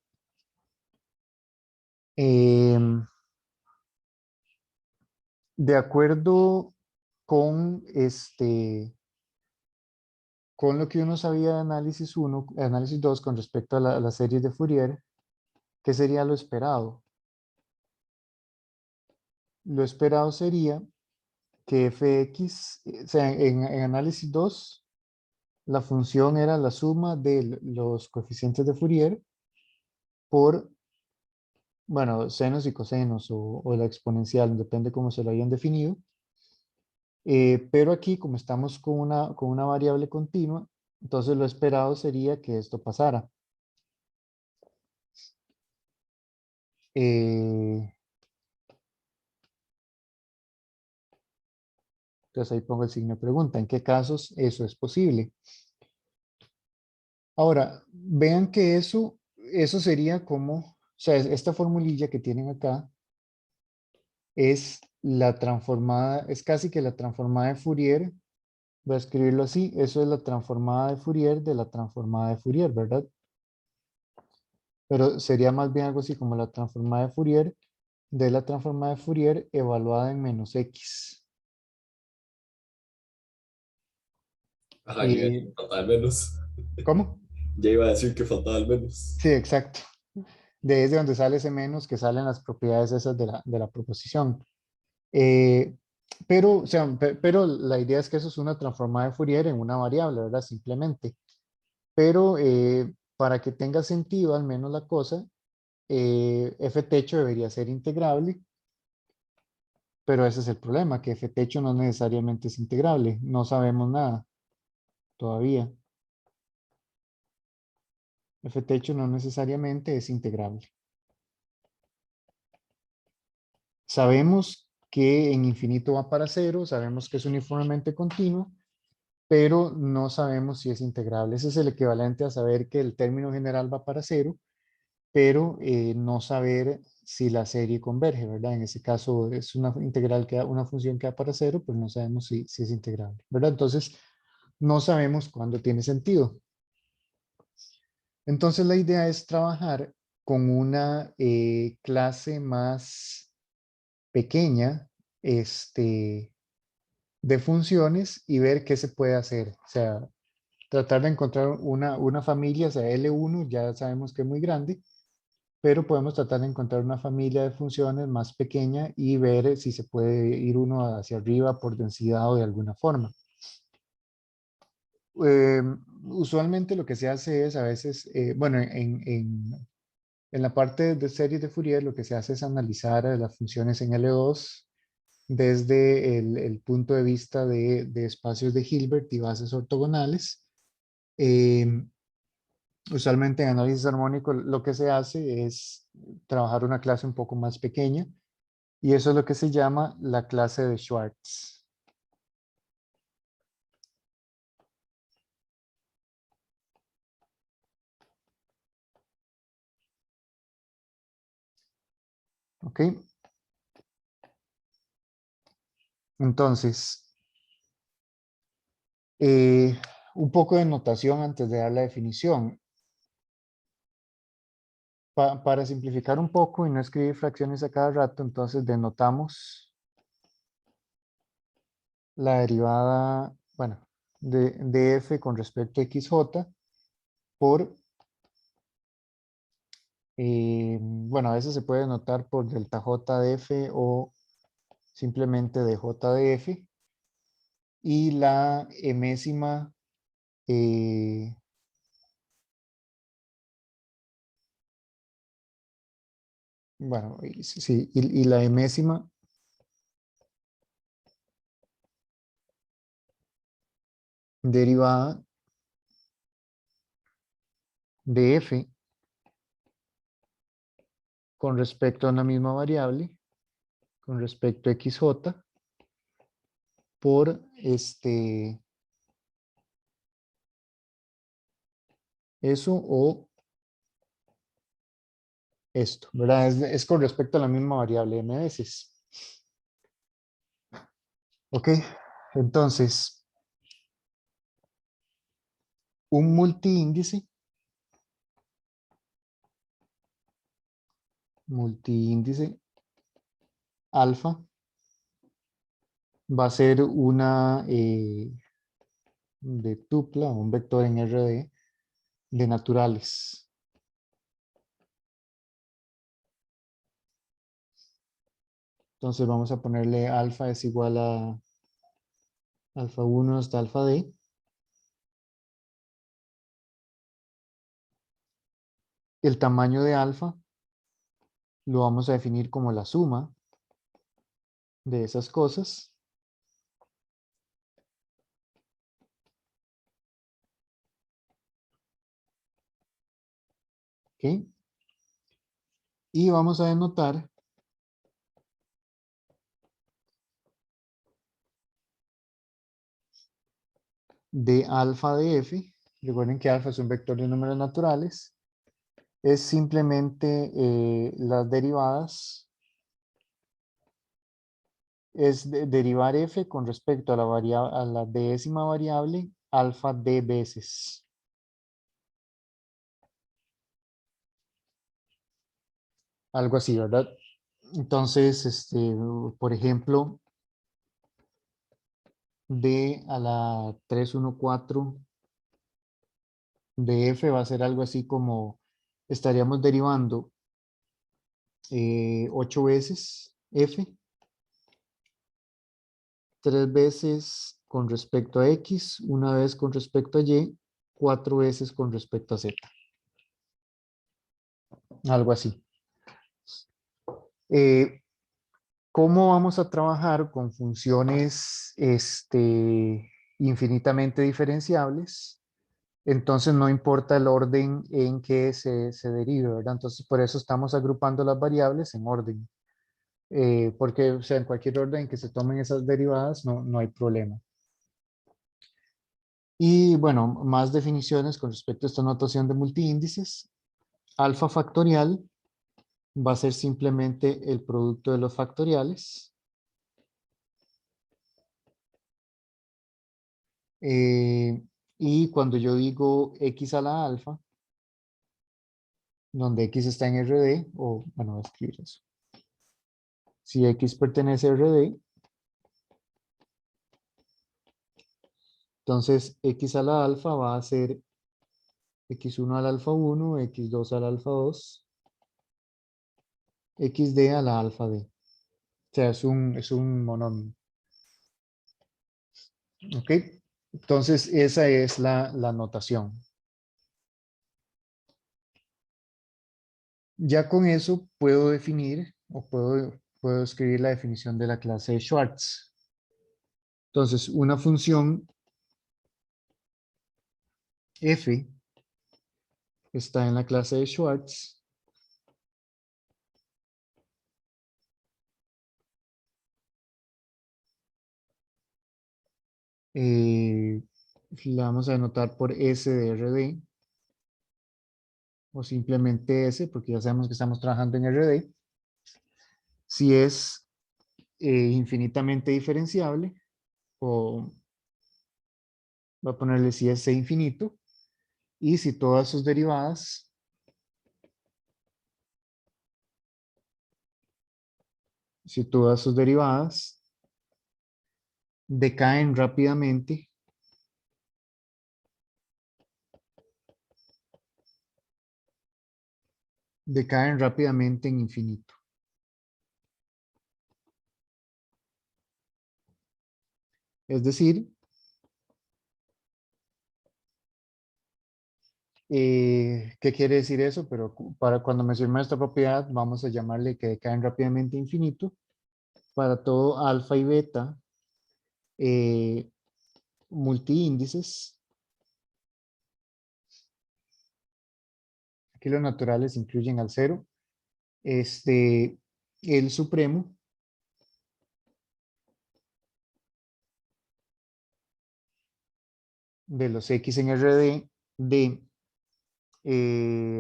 De acuerdo con con lo que uno sabía de análisis 1, análisis 2 con respecto a las series de Fourier, ¿qué sería lo esperado? Lo esperado sería que fx, o sea, en análisis 2, la función era la suma de los coeficientes de Fourier por, bueno, senos y cosenos o la exponencial, depende cómo se lo hayan definido. Pero aquí, como estamos con una variable continua, entonces lo esperado sería que esto pasara. Eh, entonces ahí pongo el signo de pregunta. ¿En qué casos eso es posible? Ahora, vean que eso sería como, o sea, esta formulilla que tienen acá es la transformada, es casi que la transformada de Fourier. Voy a escribirlo así, eso es la transformada de Fourier de la transformada de Fourier, ¿verdad? Pero sería más bien algo así como la transformada de Fourier de la transformada de Fourier evaluada en menos x. Ajá, yo iba a Eh, decir fatal menos. ¿Cómo? Ya iba a decir que fatal menos. Sí, exacto. Desde donde sale ese menos que salen las propiedades esas de la proposición. Eh, pero, o sea, pero la idea es que eso es una transformada de Fourier en una variable, ¿verdad? Simplemente. Pero para que tenga sentido al menos la cosa, f techo debería ser integrable, pero ese es el problema, que f techo no necesariamente es integrable. No sabemos nada todavía. F techo no necesariamente es integrable. Sabemos que en infinito va para cero, sabemos que es uniformemente continuo, pero no sabemos si es integrable. Ese es el equivalente a saber que el término general va para cero, pero no saber si la serie converge, ¿verdad? En ese caso es una integral que una función que va para cero, pero no sabemos si es integrable, ¿verdad? Entonces, no sabemos cuándo tiene sentido. Entonces, la idea es trabajar con una clase más pequeña de funciones y ver qué se puede hacer. O sea, tratar de encontrar una familia, o sea, L1 ya sabemos que es muy grande, pero podemos tratar de encontrar una familia de funciones más pequeña y ver si se puede ir uno hacia arriba por densidad o de alguna forma. Eh, Usualmente lo que se hace es a veces, bueno, en la parte de series de Fourier lo que se hace es analizar las funciones en L2 desde el punto de vista de espacios de Hilbert y bases ortogonales. Eh, Usualmente en análisis armónico lo que se hace es trabajar una clase un poco más pequeña y eso es lo que se llama la clase de Schwartz. ¿Ok? Entonces, eh, un poco de notación antes de dar la definición. Para simplificar un poco y no escribir fracciones a cada rato, entonces denotamos la derivada, bueno, de f con respecto a xj por, bueno, a veces se puede denotar por delta j de f o simplemente de j de f, y la enésima, eh, bueno, sí, y la enésima derivada de f con respecto a una misma variable, con respecto a xj, por eso o esto, ¿verdad? Es con respecto a la misma variable m veces. Ok, entonces, un multiíndice alfa va a ser una de tupla, un vector en RD de naturales. Entonces vamos a ponerle alfa es igual a alfa 1 hasta alfa d. El tamaño de alfa lo vamos a definir como la suma de esas cosas. ¿Ok? Y vamos a denotar de alfa de f. Recuerden que alfa es un vector de números naturales. Es simplemente las derivadas. Es derivar f con respecto a a la décima variable alfa d veces. Algo así, ¿verdad? Entonces, por ejemplo, d a la 314 de f va a ser algo así como estaríamos derivando 8 veces f, 3 veces con respecto a x, una vez con respecto a y, 4 veces con respecto a z. Algo así. ¿Cómo vamos a trabajar con funciones infinitamente diferenciables? Entonces no importa el orden en que se derive, ¿verdad? Entonces por eso estamos agrupando las variables en orden. Porque, o sea, en cualquier orden que se tomen esas derivadas no hay problema. Y bueno, más definiciones con respecto a esta notación de multiíndices. Alfa factorial va a ser simplemente el producto de los factoriales. Y cuando yo digo x a la alfa, donde x está en RD, o bueno, voy a escribir eso. Si x pertenece a RD, entonces x a la alfa va a ser x1 al alfa 1, x2 al alfa 2, xd a la alfa d. O sea, es un monomio. ¿Ok? Entonces, esa es la notación. Ya con eso puedo definir o puedo escribir la definición de la clase de Schwartz. Entonces, una función f está en la clase de Schwartz eh, la vamos a denotar por S de RD o simplemente S porque ya sabemos que estamos trabajando en RD. Si es infinitamente diferenciable o voy a ponerle si es C infinito y si todas sus derivadas decaen rápidamente en infinito. Es decir, ¿qué quiere decir eso? Pero para cuando mencionemos esta propiedad, vamos a llamarle que decaen rápidamente a infinito para todo alfa y beta eh, multiíndices. Aquí los naturales incluyen al cero. El supremo de los x en RD de,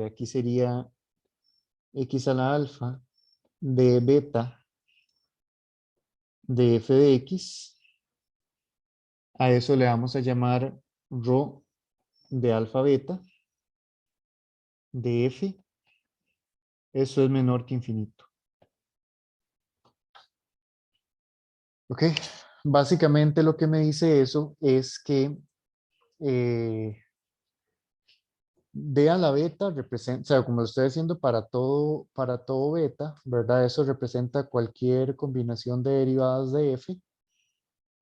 aquí sería x a la alfa de beta de f de x. A eso le vamos a llamar rho de alfa beta de f. Eso es menor que infinito. ¿Ok? Básicamente lo que me dice eso es que D a la beta representa, o sea, como lo estoy haciendo para todo beta, ¿verdad? Eso representa cualquier combinación de derivadas de f.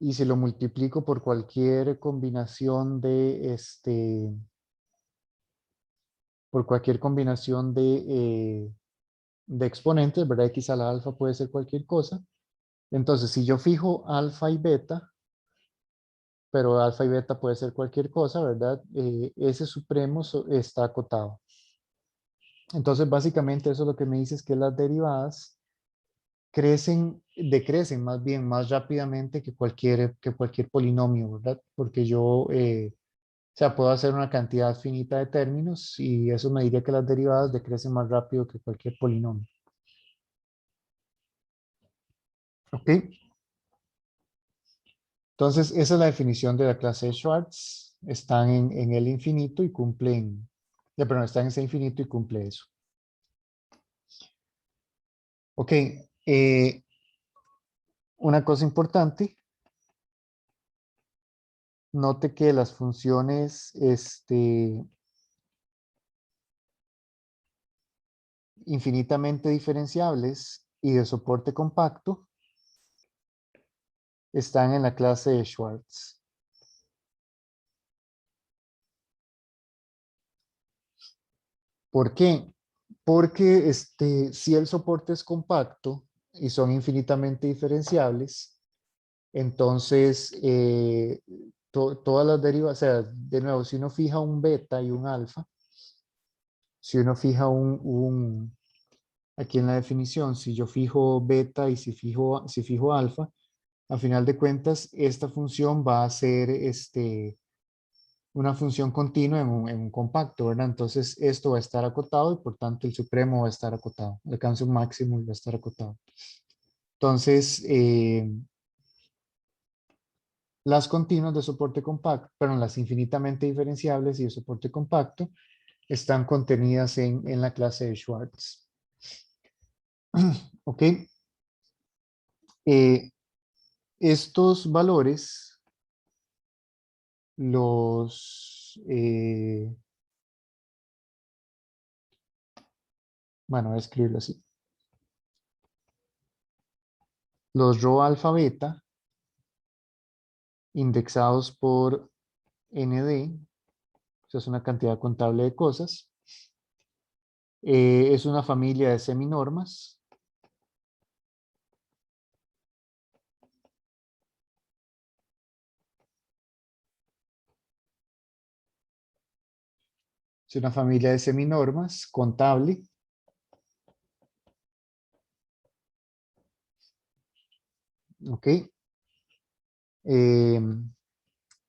Y si lo multiplico por cualquier combinación por cualquier combinación de exponentes, ¿verdad? X a la alfa puede ser cualquier cosa. Entonces, si yo fijo alfa y beta, pero alfa y beta puede ser cualquier cosa, ¿verdad? Ese supremo está acotado. Entonces, básicamente eso lo que me dice es que las derivadas decrecen más bien más rápidamente que cualquier polinomio, ¿verdad? Porque yo, o sea, puedo hacer una cantidad finita de términos y eso me diría que las derivadas decrecen más rápido que cualquier polinomio. ¿Ok? Entonces, esa es la definición de la clase de Schwartz. Están en el infinito y cumplen, perdón, están en ese infinito y cumple eso. Ok, una cosa importante, note que las funciones infinitamente diferenciables y de soporte compacto están en la clase de Schwartz. ¿Por qué? Porque si el soporte es compacto y son infinitamente diferenciables, entonces todas las derivadas, o sea, de nuevo, si uno fija un beta y un alfa, si uno fija aquí en la definición, si yo fijo beta y si fijo alfa, a final de cuentas, esta función va a ser una función continua en un compacto, ¿verdad? Entonces esto va a estar acotado y por tanto el supremo va a estar acotado. Alcanza un máximo y va a estar acotado. Entonces, las continuas de soporte compacto, perdón, las infinitamente diferenciables y de soporte compacto están contenidas en la clase de Schwartz. ¿Ok? Eh, estos valores bueno, voy a escribirlo así. Los rho alfa beta indexados por ND, eso es una cantidad contable de cosas, es una familia de seminormas. Es una familia de seminormas contable. ¿Ok? Eh,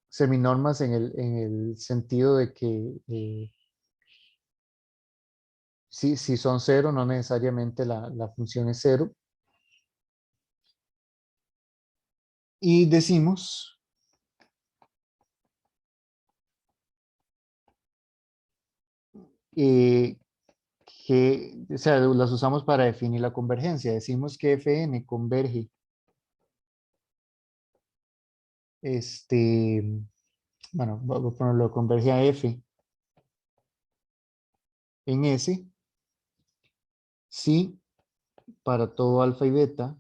seminormas en el sentido de que si son cero, no necesariamente la función es cero. Y decimos eh, que, o sea, las usamos para definir la convergencia. Decimos que Fn converge, bueno, voy a ponerlo, converge a F en S, si para todo alfa y beta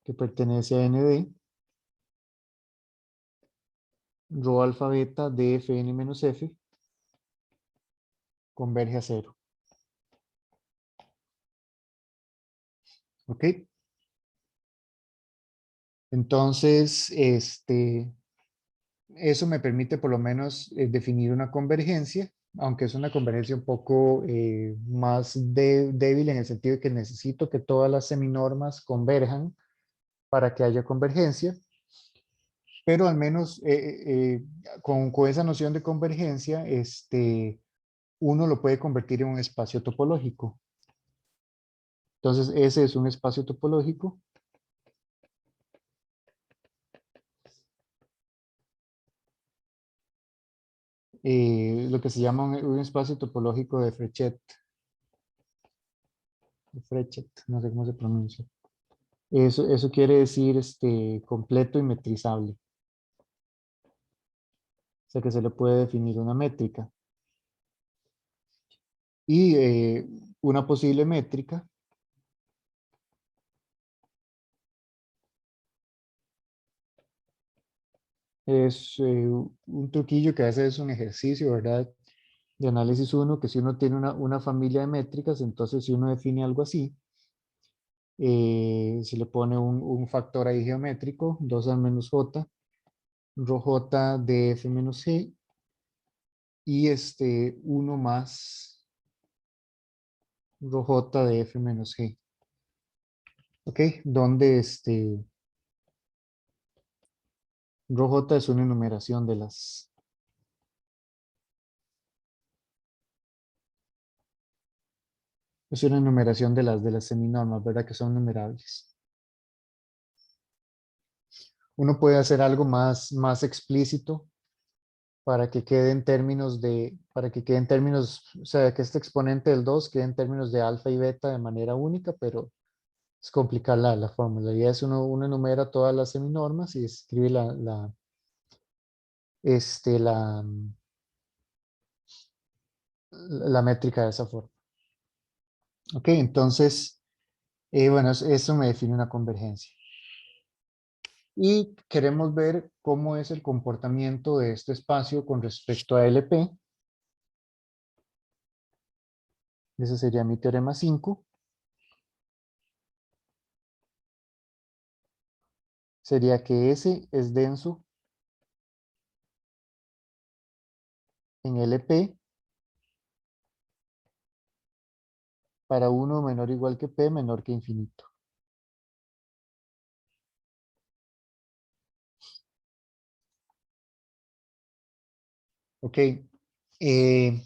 que pertenece a ND, rho alfa beta de Fn menos F converge a cero. ¿Ok? Entonces, eso me permite por lo menos definir una convergencia, aunque es una convergencia un poco más débil en el sentido de que necesito que todas las seminormas converjan para que haya convergencia, pero al menos con esa noción de convergencia, uno lo puede convertir en un espacio topológico. Entonces, ese es un espacio topológico. Lo que se llama un espacio topológico de Frechet. Frechet, no sé cómo se pronuncia. Eso quiere decir completo y metrizable. O sea que se le puede definir una métrica. Y una posible métrica es un truquillo que a veces es un ejercicio, ¿verdad? De análisis uno, que si uno tiene una familia de métricas, entonces si uno define algo así, se le pone un factor ahí geométrico, 2a menos j, rho j de f menos g, y 1 más rho j de f menos g. ¿Ok? Donde rho j es una enumeración de es una enumeración de las seminormas, ¿verdad? Que son numerables. Uno puede hacer algo más explícito para que quede en términos o sea, que este exponente del 2 quede en términos de alfa y beta de manera única, pero es complicar la fórmula. La idea es uno enumera todas las seminormas y escribe este, la, la métrica de esa forma. Ok, entonces, bueno, eso me define una convergencia. Y queremos ver cómo es el comportamiento de este espacio con respecto a LP. Ese sería mi teorema 5. Sería que S es denso en LP para 1 menor o igual que P menor que infinito. Ok. eh,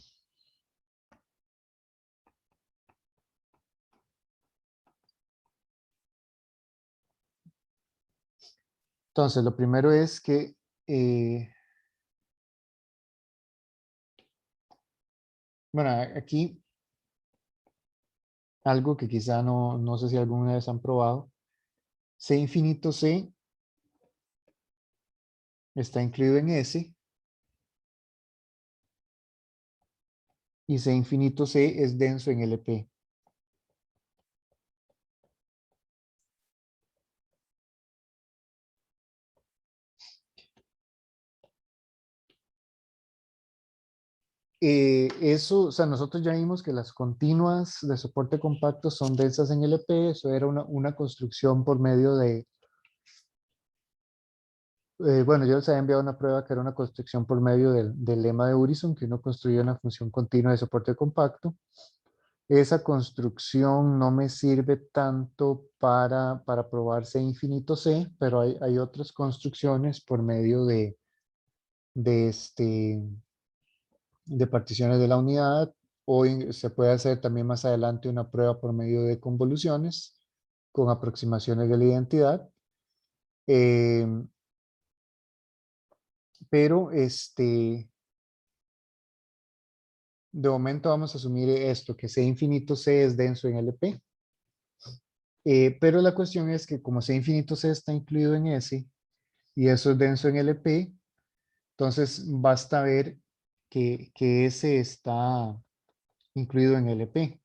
entonces, lo primero es que bueno, aquí algo que quizá no sé si alguna vez han probado. C infinito C está incluido en S y C infinito C es denso en LP. Eso, o sea, nosotros ya vimos que las continuas de soporte compacto son densas en LP. Eso era una construcción por medio de, bueno, yo les había enviado una prueba que era una construcción por medio del lema de Urison, que uno construía una función continua de soporte compacto. Esa construcción no me sirve tanto para probar C infinito C, pero hay otras construcciones por medio de, este, de particiones de la unidad, o se puede hacer también más adelante una prueba por medio de convoluciones con aproximaciones de la identidad. Pero de momento vamos a asumir esto, que C infinito C es denso en LP. Pero la cuestión es que como C infinito C está incluido en S y eso es denso en LP, entonces basta ver que S está incluido en LP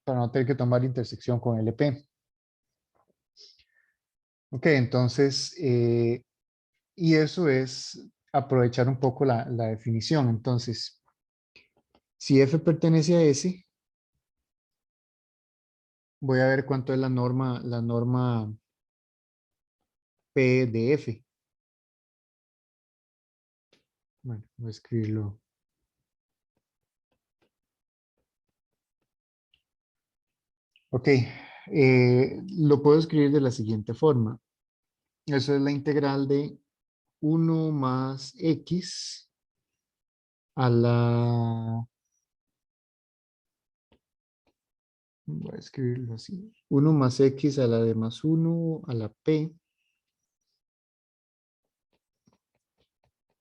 para no tener que tomar intersección con LP. Ok, entonces, y eso es aprovechar un poco la definición. Entonces, si F pertenece a S, voy a ver cuánto es la norma P de F. Bueno, voy a escribirlo. Ok, lo puedo escribir de la siguiente forma. Eso es la integral de 1 más X a la... Voy a escribirlo así. 1 más X a la de más 1 a la P.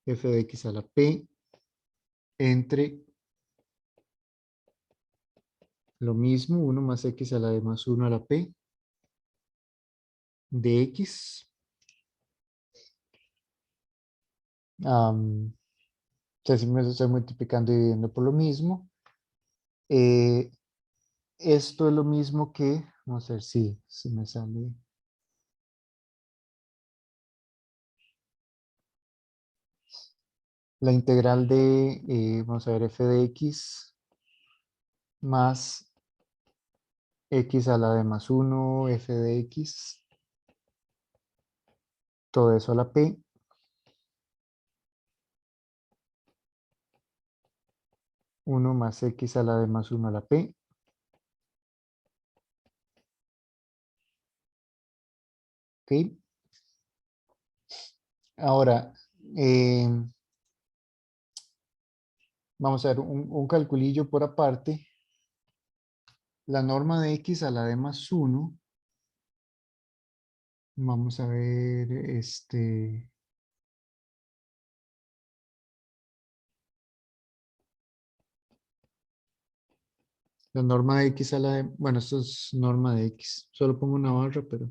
F de X a la P entre lo mismo, 1 más X a la de más 1 a la P de X. O sea, si me estoy multiplicando y dividiendo por lo mismo. Eh, Esto es lo mismo que, vamos a ver si me sale. La integral de, vamos a ver, f de x más x a la de más 1, f de x, todo eso a la p, 1 más x a la de más 1 a la p. ¿Ok? Ahora, eh, vamos a ver un calculillo por aparte. La norma de x a la de más 1, vamos a ver, la norma de x a la de, bueno, esto es norma de x, solo pongo una barra, pero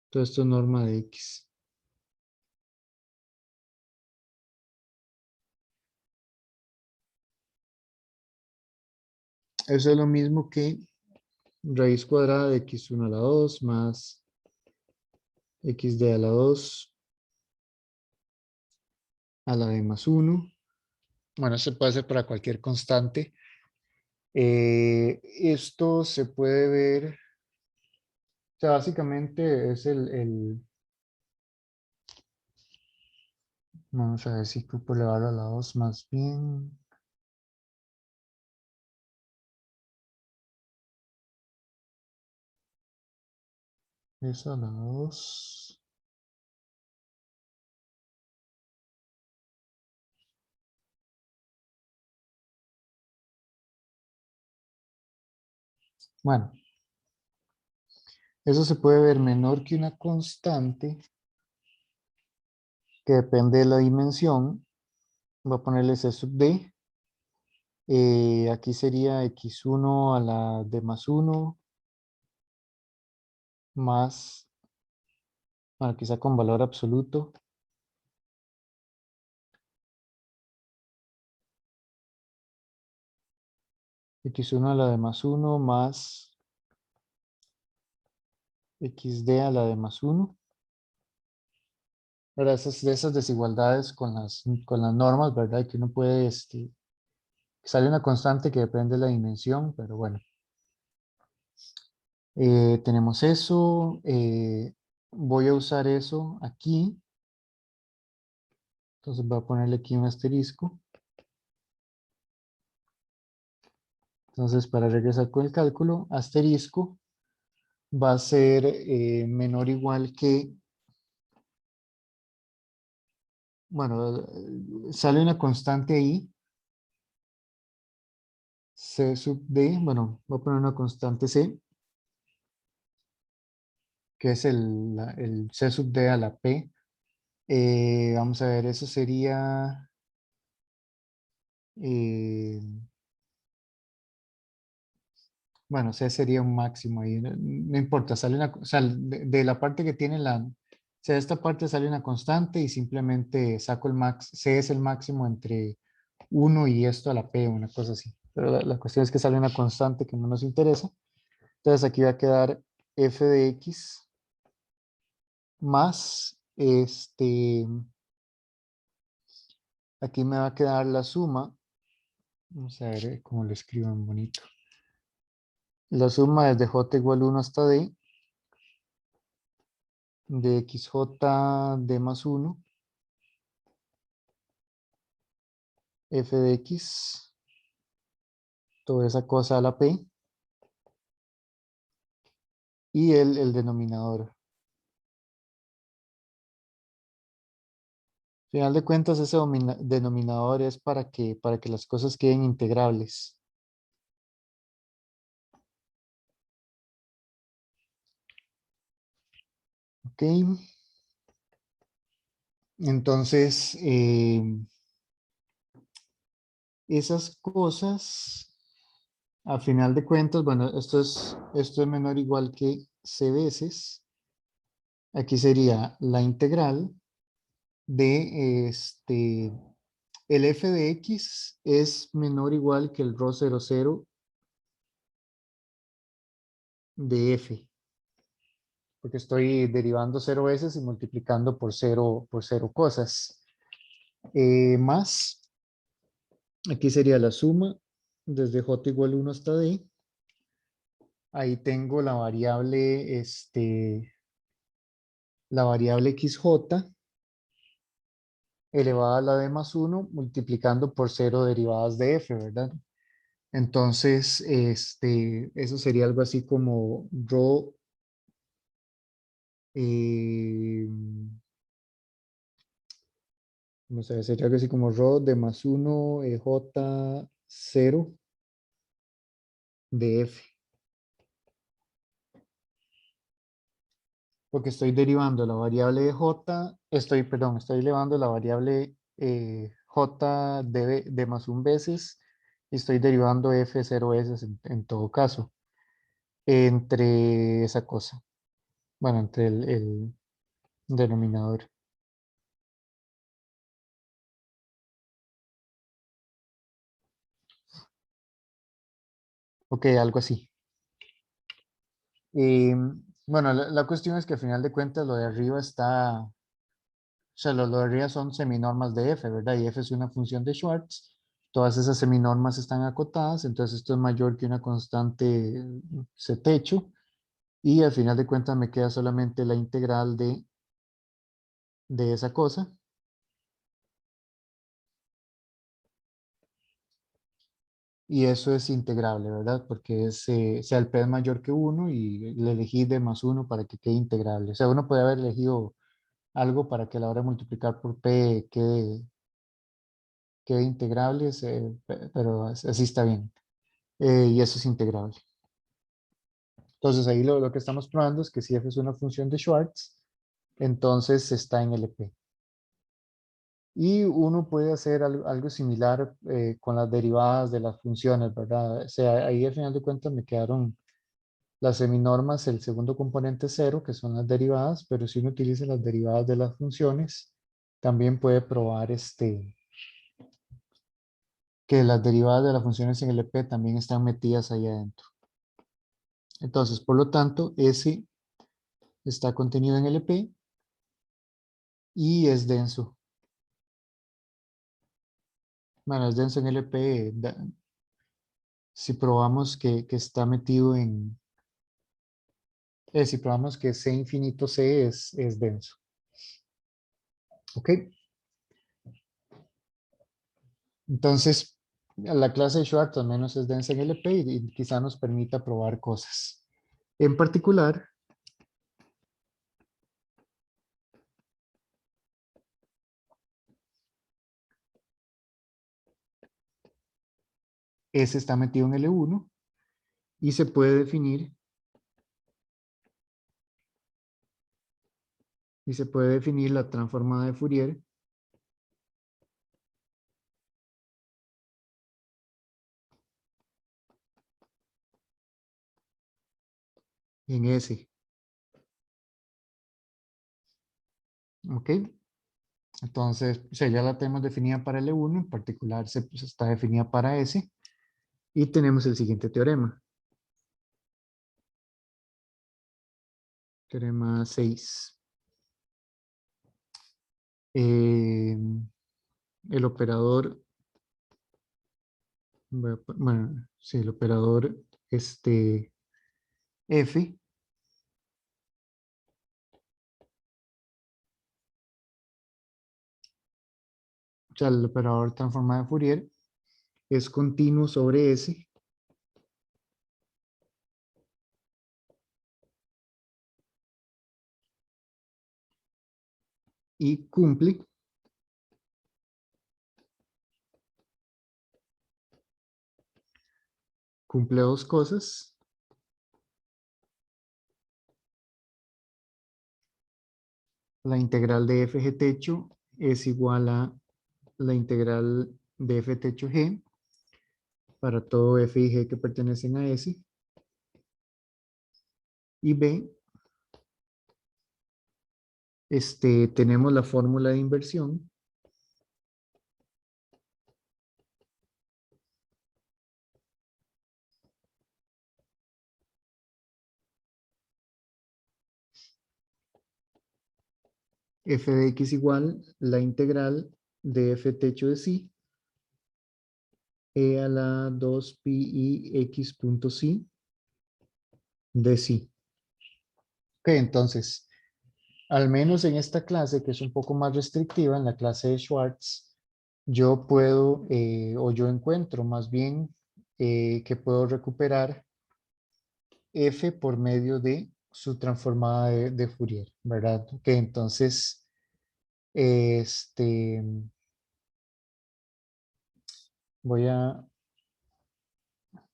todo esto es norma de x. Eso es lo mismo que raíz cuadrada de x1 a la 2 más xd a la 2 a la de más 1. Bueno, se puede hacer para cualquier constante. Esto se puede ver, o sea, básicamente es vamos a ver si cupo elevado a la 2 más bien. Eso a la 2. Bueno, eso se puede ver menor que una constante que depende de la dimensión. Voy a ponerle C sub D. Aquí sería x1 a la d más 1 más, bueno, quizá con valor absoluto, x1 a la d más 1 más xd a la d más 1. Ahora, esas desigualdades con las normas, ¿verdad? Que uno puede, sale una constante que depende de la dimensión, pero bueno. Tenemos eso. Voy a usar eso aquí. Entonces voy a ponerle aquí un asterisco. Entonces, para regresar con el cálculo, asterisco va a ser menor o igual que, bueno, sale una constante ahí, c sub d, bueno, voy a poner una constante c, que es el c sub d a la p. Vamos a ver, eso sería, eh, bueno, c sería un máximo ahí, no importa, sale una, o sea, de la parte que tiene o sea, de esta parte sale una constante y simplemente saco el max, c es el máximo entre 1 y esto a la p, una cosa así. Pero la cuestión es que sale una constante que no nos interesa. Entonces aquí va a quedar f de x más, aquí me va a quedar la suma. Vamos a ver cómo lo escribo en bonito. La suma desde j igual 1 hasta d, de xj d más 1, f de x, toda esa cosa a la p, y el denominador. Final de cuentas, ese denominador es para que las cosas queden integrables. Ok. Entonces, esas cosas, a final de cuentas, bueno, esto es menor o igual que c veces. Aquí sería la integral de el f de x es menor o igual que el ρ00 de f, porque estoy derivando 0 veces y multiplicando por 0 cosas. Más, aquí sería la suma desde j igual 1 hasta d. Ahí tengo la variable xj elevada a la d más 1 multiplicando por 0 derivadas de f, ¿verdad? Entonces, eso sería algo así como rho, eh, no sé, sería algo así como rho de más 1 j 0 de f, porque estoy derivando la variable de j, perdón, estoy elevando la variable j de más 1 veces y estoy derivando f 0 veces en todo caso, entre esa cosa, bueno, entre el denominador. Ok, algo así. Bueno, la cuestión es que al final de cuentas lo de arriba está, o sea, lo de arriba son seminormas de f, ¿verdad? Y f es una función de Schwartz. Todas esas seminormas están acotadas, entonces esto es mayor que una constante c techo. Y al final de cuentas me queda solamente la integral de esa cosa. y eso es integrable, ¿verdad? Porque es, sea el P es mayor que uno y le elegí de más uno para que quede integrable. O sea, uno puede haber elegido algo para que a la hora de multiplicar por P quede integrable, pero así está bien. Y eso es integrable. Entonces ahí lo que estamos probando es que si f es una función de Schwartz, entonces está en LP. Y uno puede hacer algo similar con las derivadas de las funciones, ¿verdad? O sea, ahí al final de cuentas me quedaron las seminormas, el segundo componente cero, que son las derivadas, pero si uno utiliza las derivadas de las funciones, también puede probar que las derivadas de las funciones en LP también están metidas ahí adentro. Entonces, por lo tanto, S está contenido en LP y es denso. Bueno, es denso en LP. Si probamos que está metido en... si probamos que C infinito C es denso. ¿Ok? Entonces, la clase de Schwartz al menos es densa en LP y quizá nos permita probar cosas. En particular, S está metido en L1 y se puede definir la transformada de Fourier en S. ¿Ok? Entonces, o sea, ya la tenemos definida para L1, en particular pues, está definida para S. Y tenemos el siguiente teorema. Teorema 6. El operador, bueno, sí, el operador F, o sea, el operador transformado de Fourier es continuo sobre S y cumple dos cosas. La integral de f g techo es igual a la integral de f techo g para todo f y g que pertenecen a S. Y B, tenemos la fórmula de inversión f de x igual la integral de f techo de psi e a la 2 pi i x punto psi de psi. Ok, entonces, al menos en esta clase, que es un poco más restrictiva, en la clase de Schwartz, yo puedo, o yo encuentro más bien, que puedo recuperar f por medio de su transformada de Fourier, ¿verdad? Ok, entonces, voy a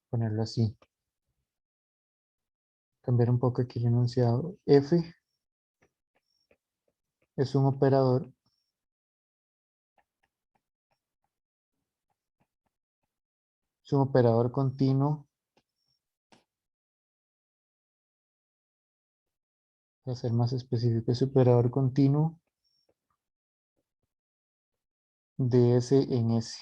ponerlo así, cambiar un poco aquí el enunciado. F es un operador continuo, para ser más específico, es un operador continuo de S en S.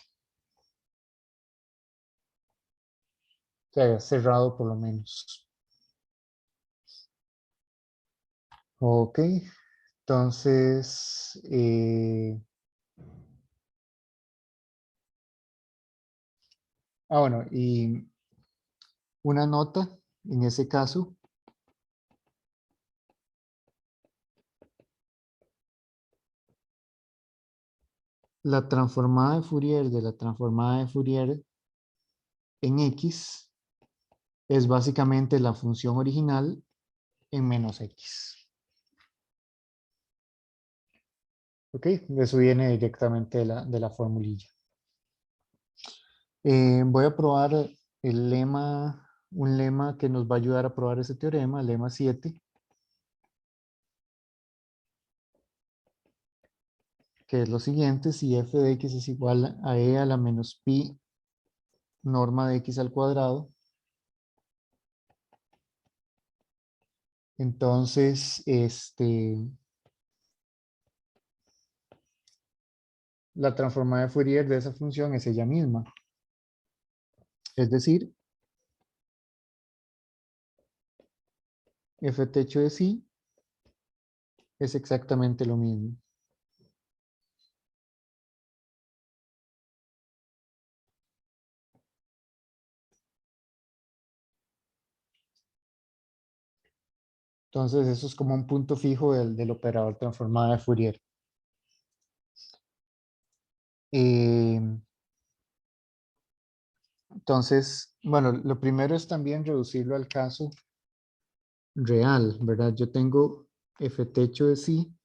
O sea, cerrado por lo menos. Ok, entonces, bueno, y una nota en ese caso, la transformada de Fourier de la transformada de Fourier en X es básicamente la función original en menos X. ¿Ok? Eso viene directamente de la formulilla. Voy a probar el lema, un lema que nos va a ayudar a probar ese teorema, el lema 7, que es lo siguiente: si f de x es igual a e a la menos pi norma de x al cuadrado, entonces la transformada de Fourier de esa función es ella misma. Es decir, f techo de psi es exactamente lo mismo. Entonces eso es como un punto fijo del operador transformada de Fourier. Eh, entonces, bueno, lo primero es también reducirlo al caso real, ¿verdad? Yo tengo f techo de psi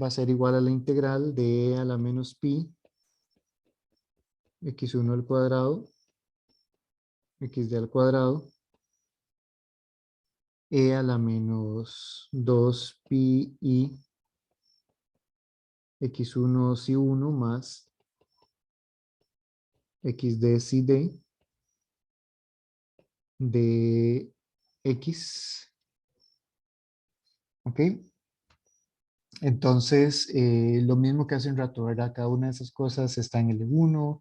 va a ser igual a la integral de e a la menos pi x1 al cuadrado xd al cuadrado e a la menos 2 pi i x1 si 1 más xd si d de x. ¿Ok? Entonces, lo mismo que hace un rato, ¿verdad? Cada una de esas cosas está en L1,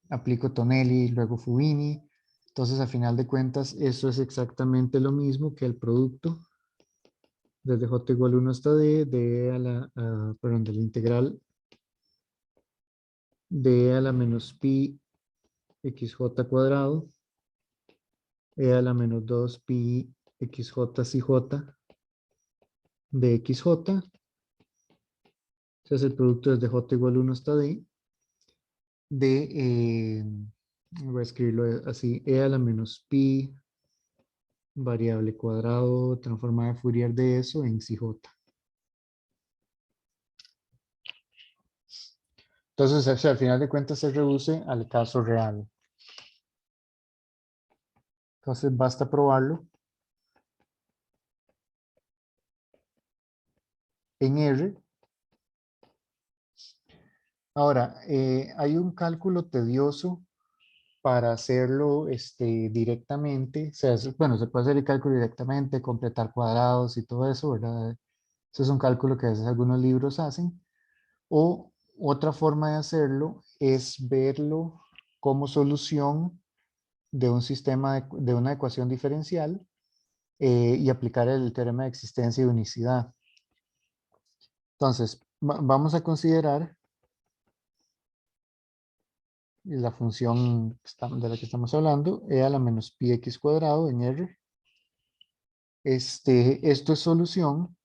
aplico Tonelli, luego Fubini. Entonces, a final de cuentas, eso es exactamente lo mismo que el producto desde j igual a 1 hasta d, perdón, de la integral de e a la menos pi xj cuadrado, e a la menos 2 pi xj si j de xj. Se hace el producto desde j igual a 1 hasta d de, voy a escribirlo así, e a la menos pi variable cuadrado transformada de Fourier de eso en psi j. Entonces, o sea, al final de cuentas se reduce al caso real. Entonces, basta probarlo en R. Ahora, hay un cálculo tedioso para hacerlo directamente. O sea, bueno, se puede hacer el cálculo directamente, completar cuadrados y todo eso, ¿verdad? Eso es un cálculo que a veces algunos libros hacen. O otra forma de hacerlo es verlo como solución de un sistema de una ecuación diferencial y aplicar el teorema de existencia y unicidad. Entonces, vamos a considerar la función de la que estamos hablando, e a la menos pi x cuadrado en R. Esto es solución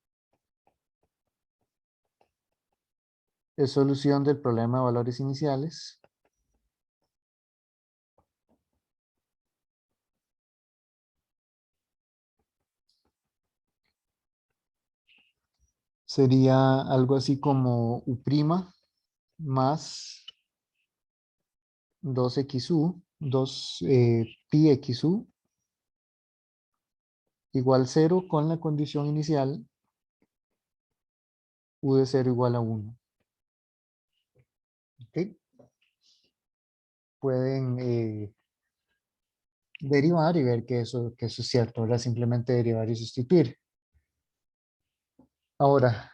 del problema de valores iniciales. Sería algo así como U' más 2xu, 2 pi xu igual 0 con la condición inicial u de 0 igual a 1. ¿Ok? Pueden derivar y ver que eso es cierto, ¿verdad? Simplemente derivar y sustituir. Ahora,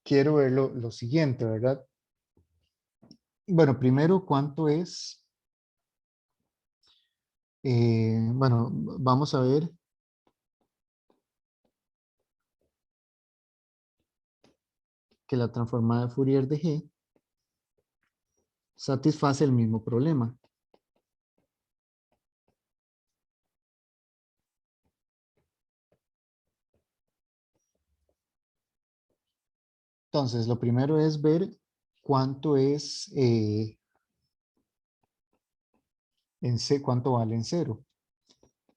quiero ver lo siguiente, ¿verdad? Bueno, primero, ¿cuánto es? Bueno, vamos a ver que la transformada de Fourier de G satisface el mismo problema. Entonces, lo primero es ver cuánto es cuánto vale en cero.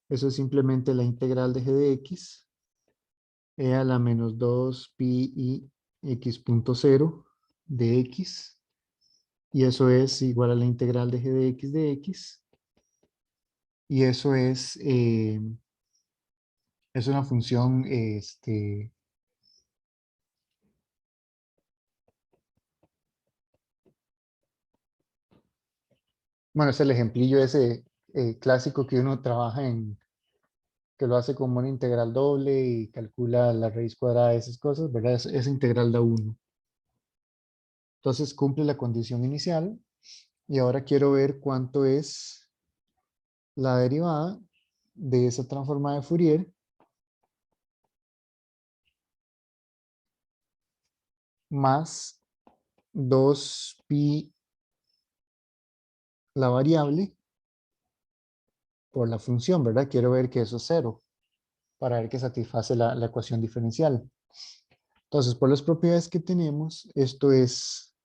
Eso es simplemente la integral de g de x e a la menos 2 pi i x punto cero de x. Y eso es igual a la integral de g de x. Y eso es una función, bueno, es el ejemplillo ese clásico que uno trabaja que lo hace como una integral doble y calcula la raíz cuadrada de esas cosas, ¿verdad? Esa integral da 1. Entonces cumple la condición inicial y ahora quiero ver cuánto es la derivada de esa transformada de Fourier más 2 pi la variable por la función, ¿verdad? Quiero ver que eso es 0 para ver que satisface la ecuación diferencial. Entonces, por las propiedades que tenemos, esto es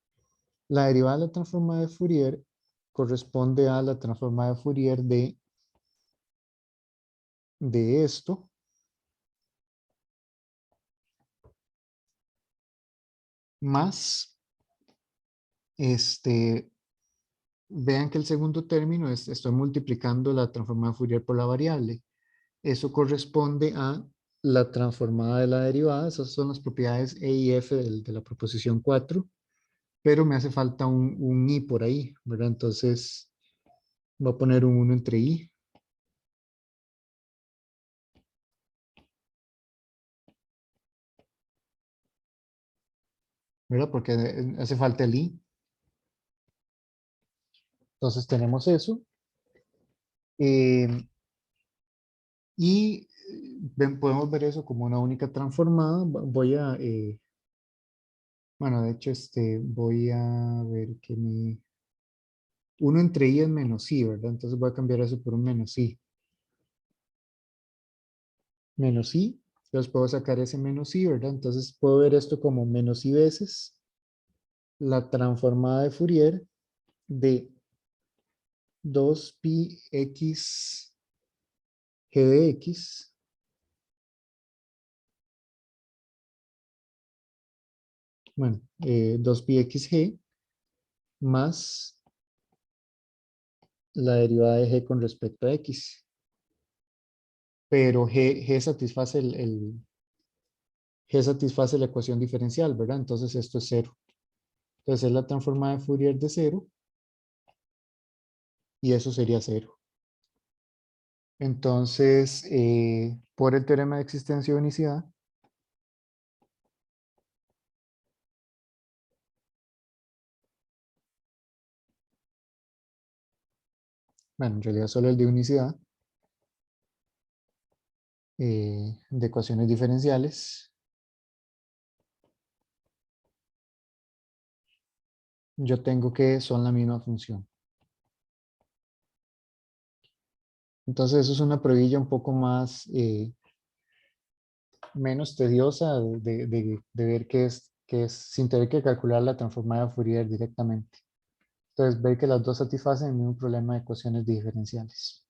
la derivada de la transformada de Fourier corresponde a la transformada de Fourier de esto más vean que el segundo término estoy multiplicando la transformada de Fourier por la variable. Eso corresponde a la transformada de la derivada. Esas son las propiedades E y F de la proposición 4. Pero me hace falta un i por ahí, ¿verdad? Entonces voy a poner un 1 entre i. ¿Verdad? Porque hace falta el i. Entonces tenemos eso. Y podemos ver eso como una única transformada. Voy a, bueno, de hecho, voy a ver que mi 1 entre i es menos i, ¿verdad? Entonces voy a cambiar eso por un menos i. Menos i, entonces puedo sacar ese menos i, ¿verdad? Entonces puedo ver esto como menos i veces la transformada de Fourier de 2 pi x g de x bueno, 2 pi x g más la derivada de g con respecto a x. Pero g satisface g satisface la ecuación diferencial, ¿verdad? Entonces esto es 0. Entonces es la transformada de Fourier de 0 y eso sería 0. Entonces, por el teorema de existencia de unicidad, bueno, en realidad solo el de unicidad, de ecuaciones diferenciales, yo tengo que son la misma función. Entonces eso es una pruebilla un poco más, menos tediosa de ver qué es sin tener que calcular la transformada de Fourier directamente. Entonces ver que las dos satisfacen el mismo problema de ecuaciones diferenciales.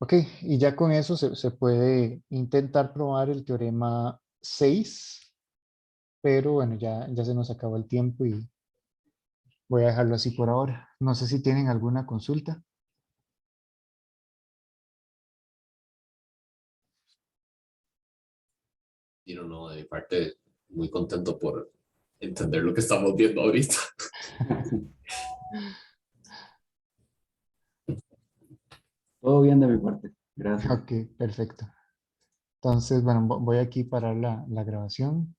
Ok, y ya con eso se puede intentar probar el teorema 6, pero bueno, ya se nos acabó el tiempo y voy a dejarlo así por ahora. No sé si tienen alguna consulta. Y no, de mi parte, muy contento por entender lo que estamos viendo ahorita. Todo bien de mi parte. Gracias. Ok, perfecto. Entonces, bueno, voy aquí a parar la grabación.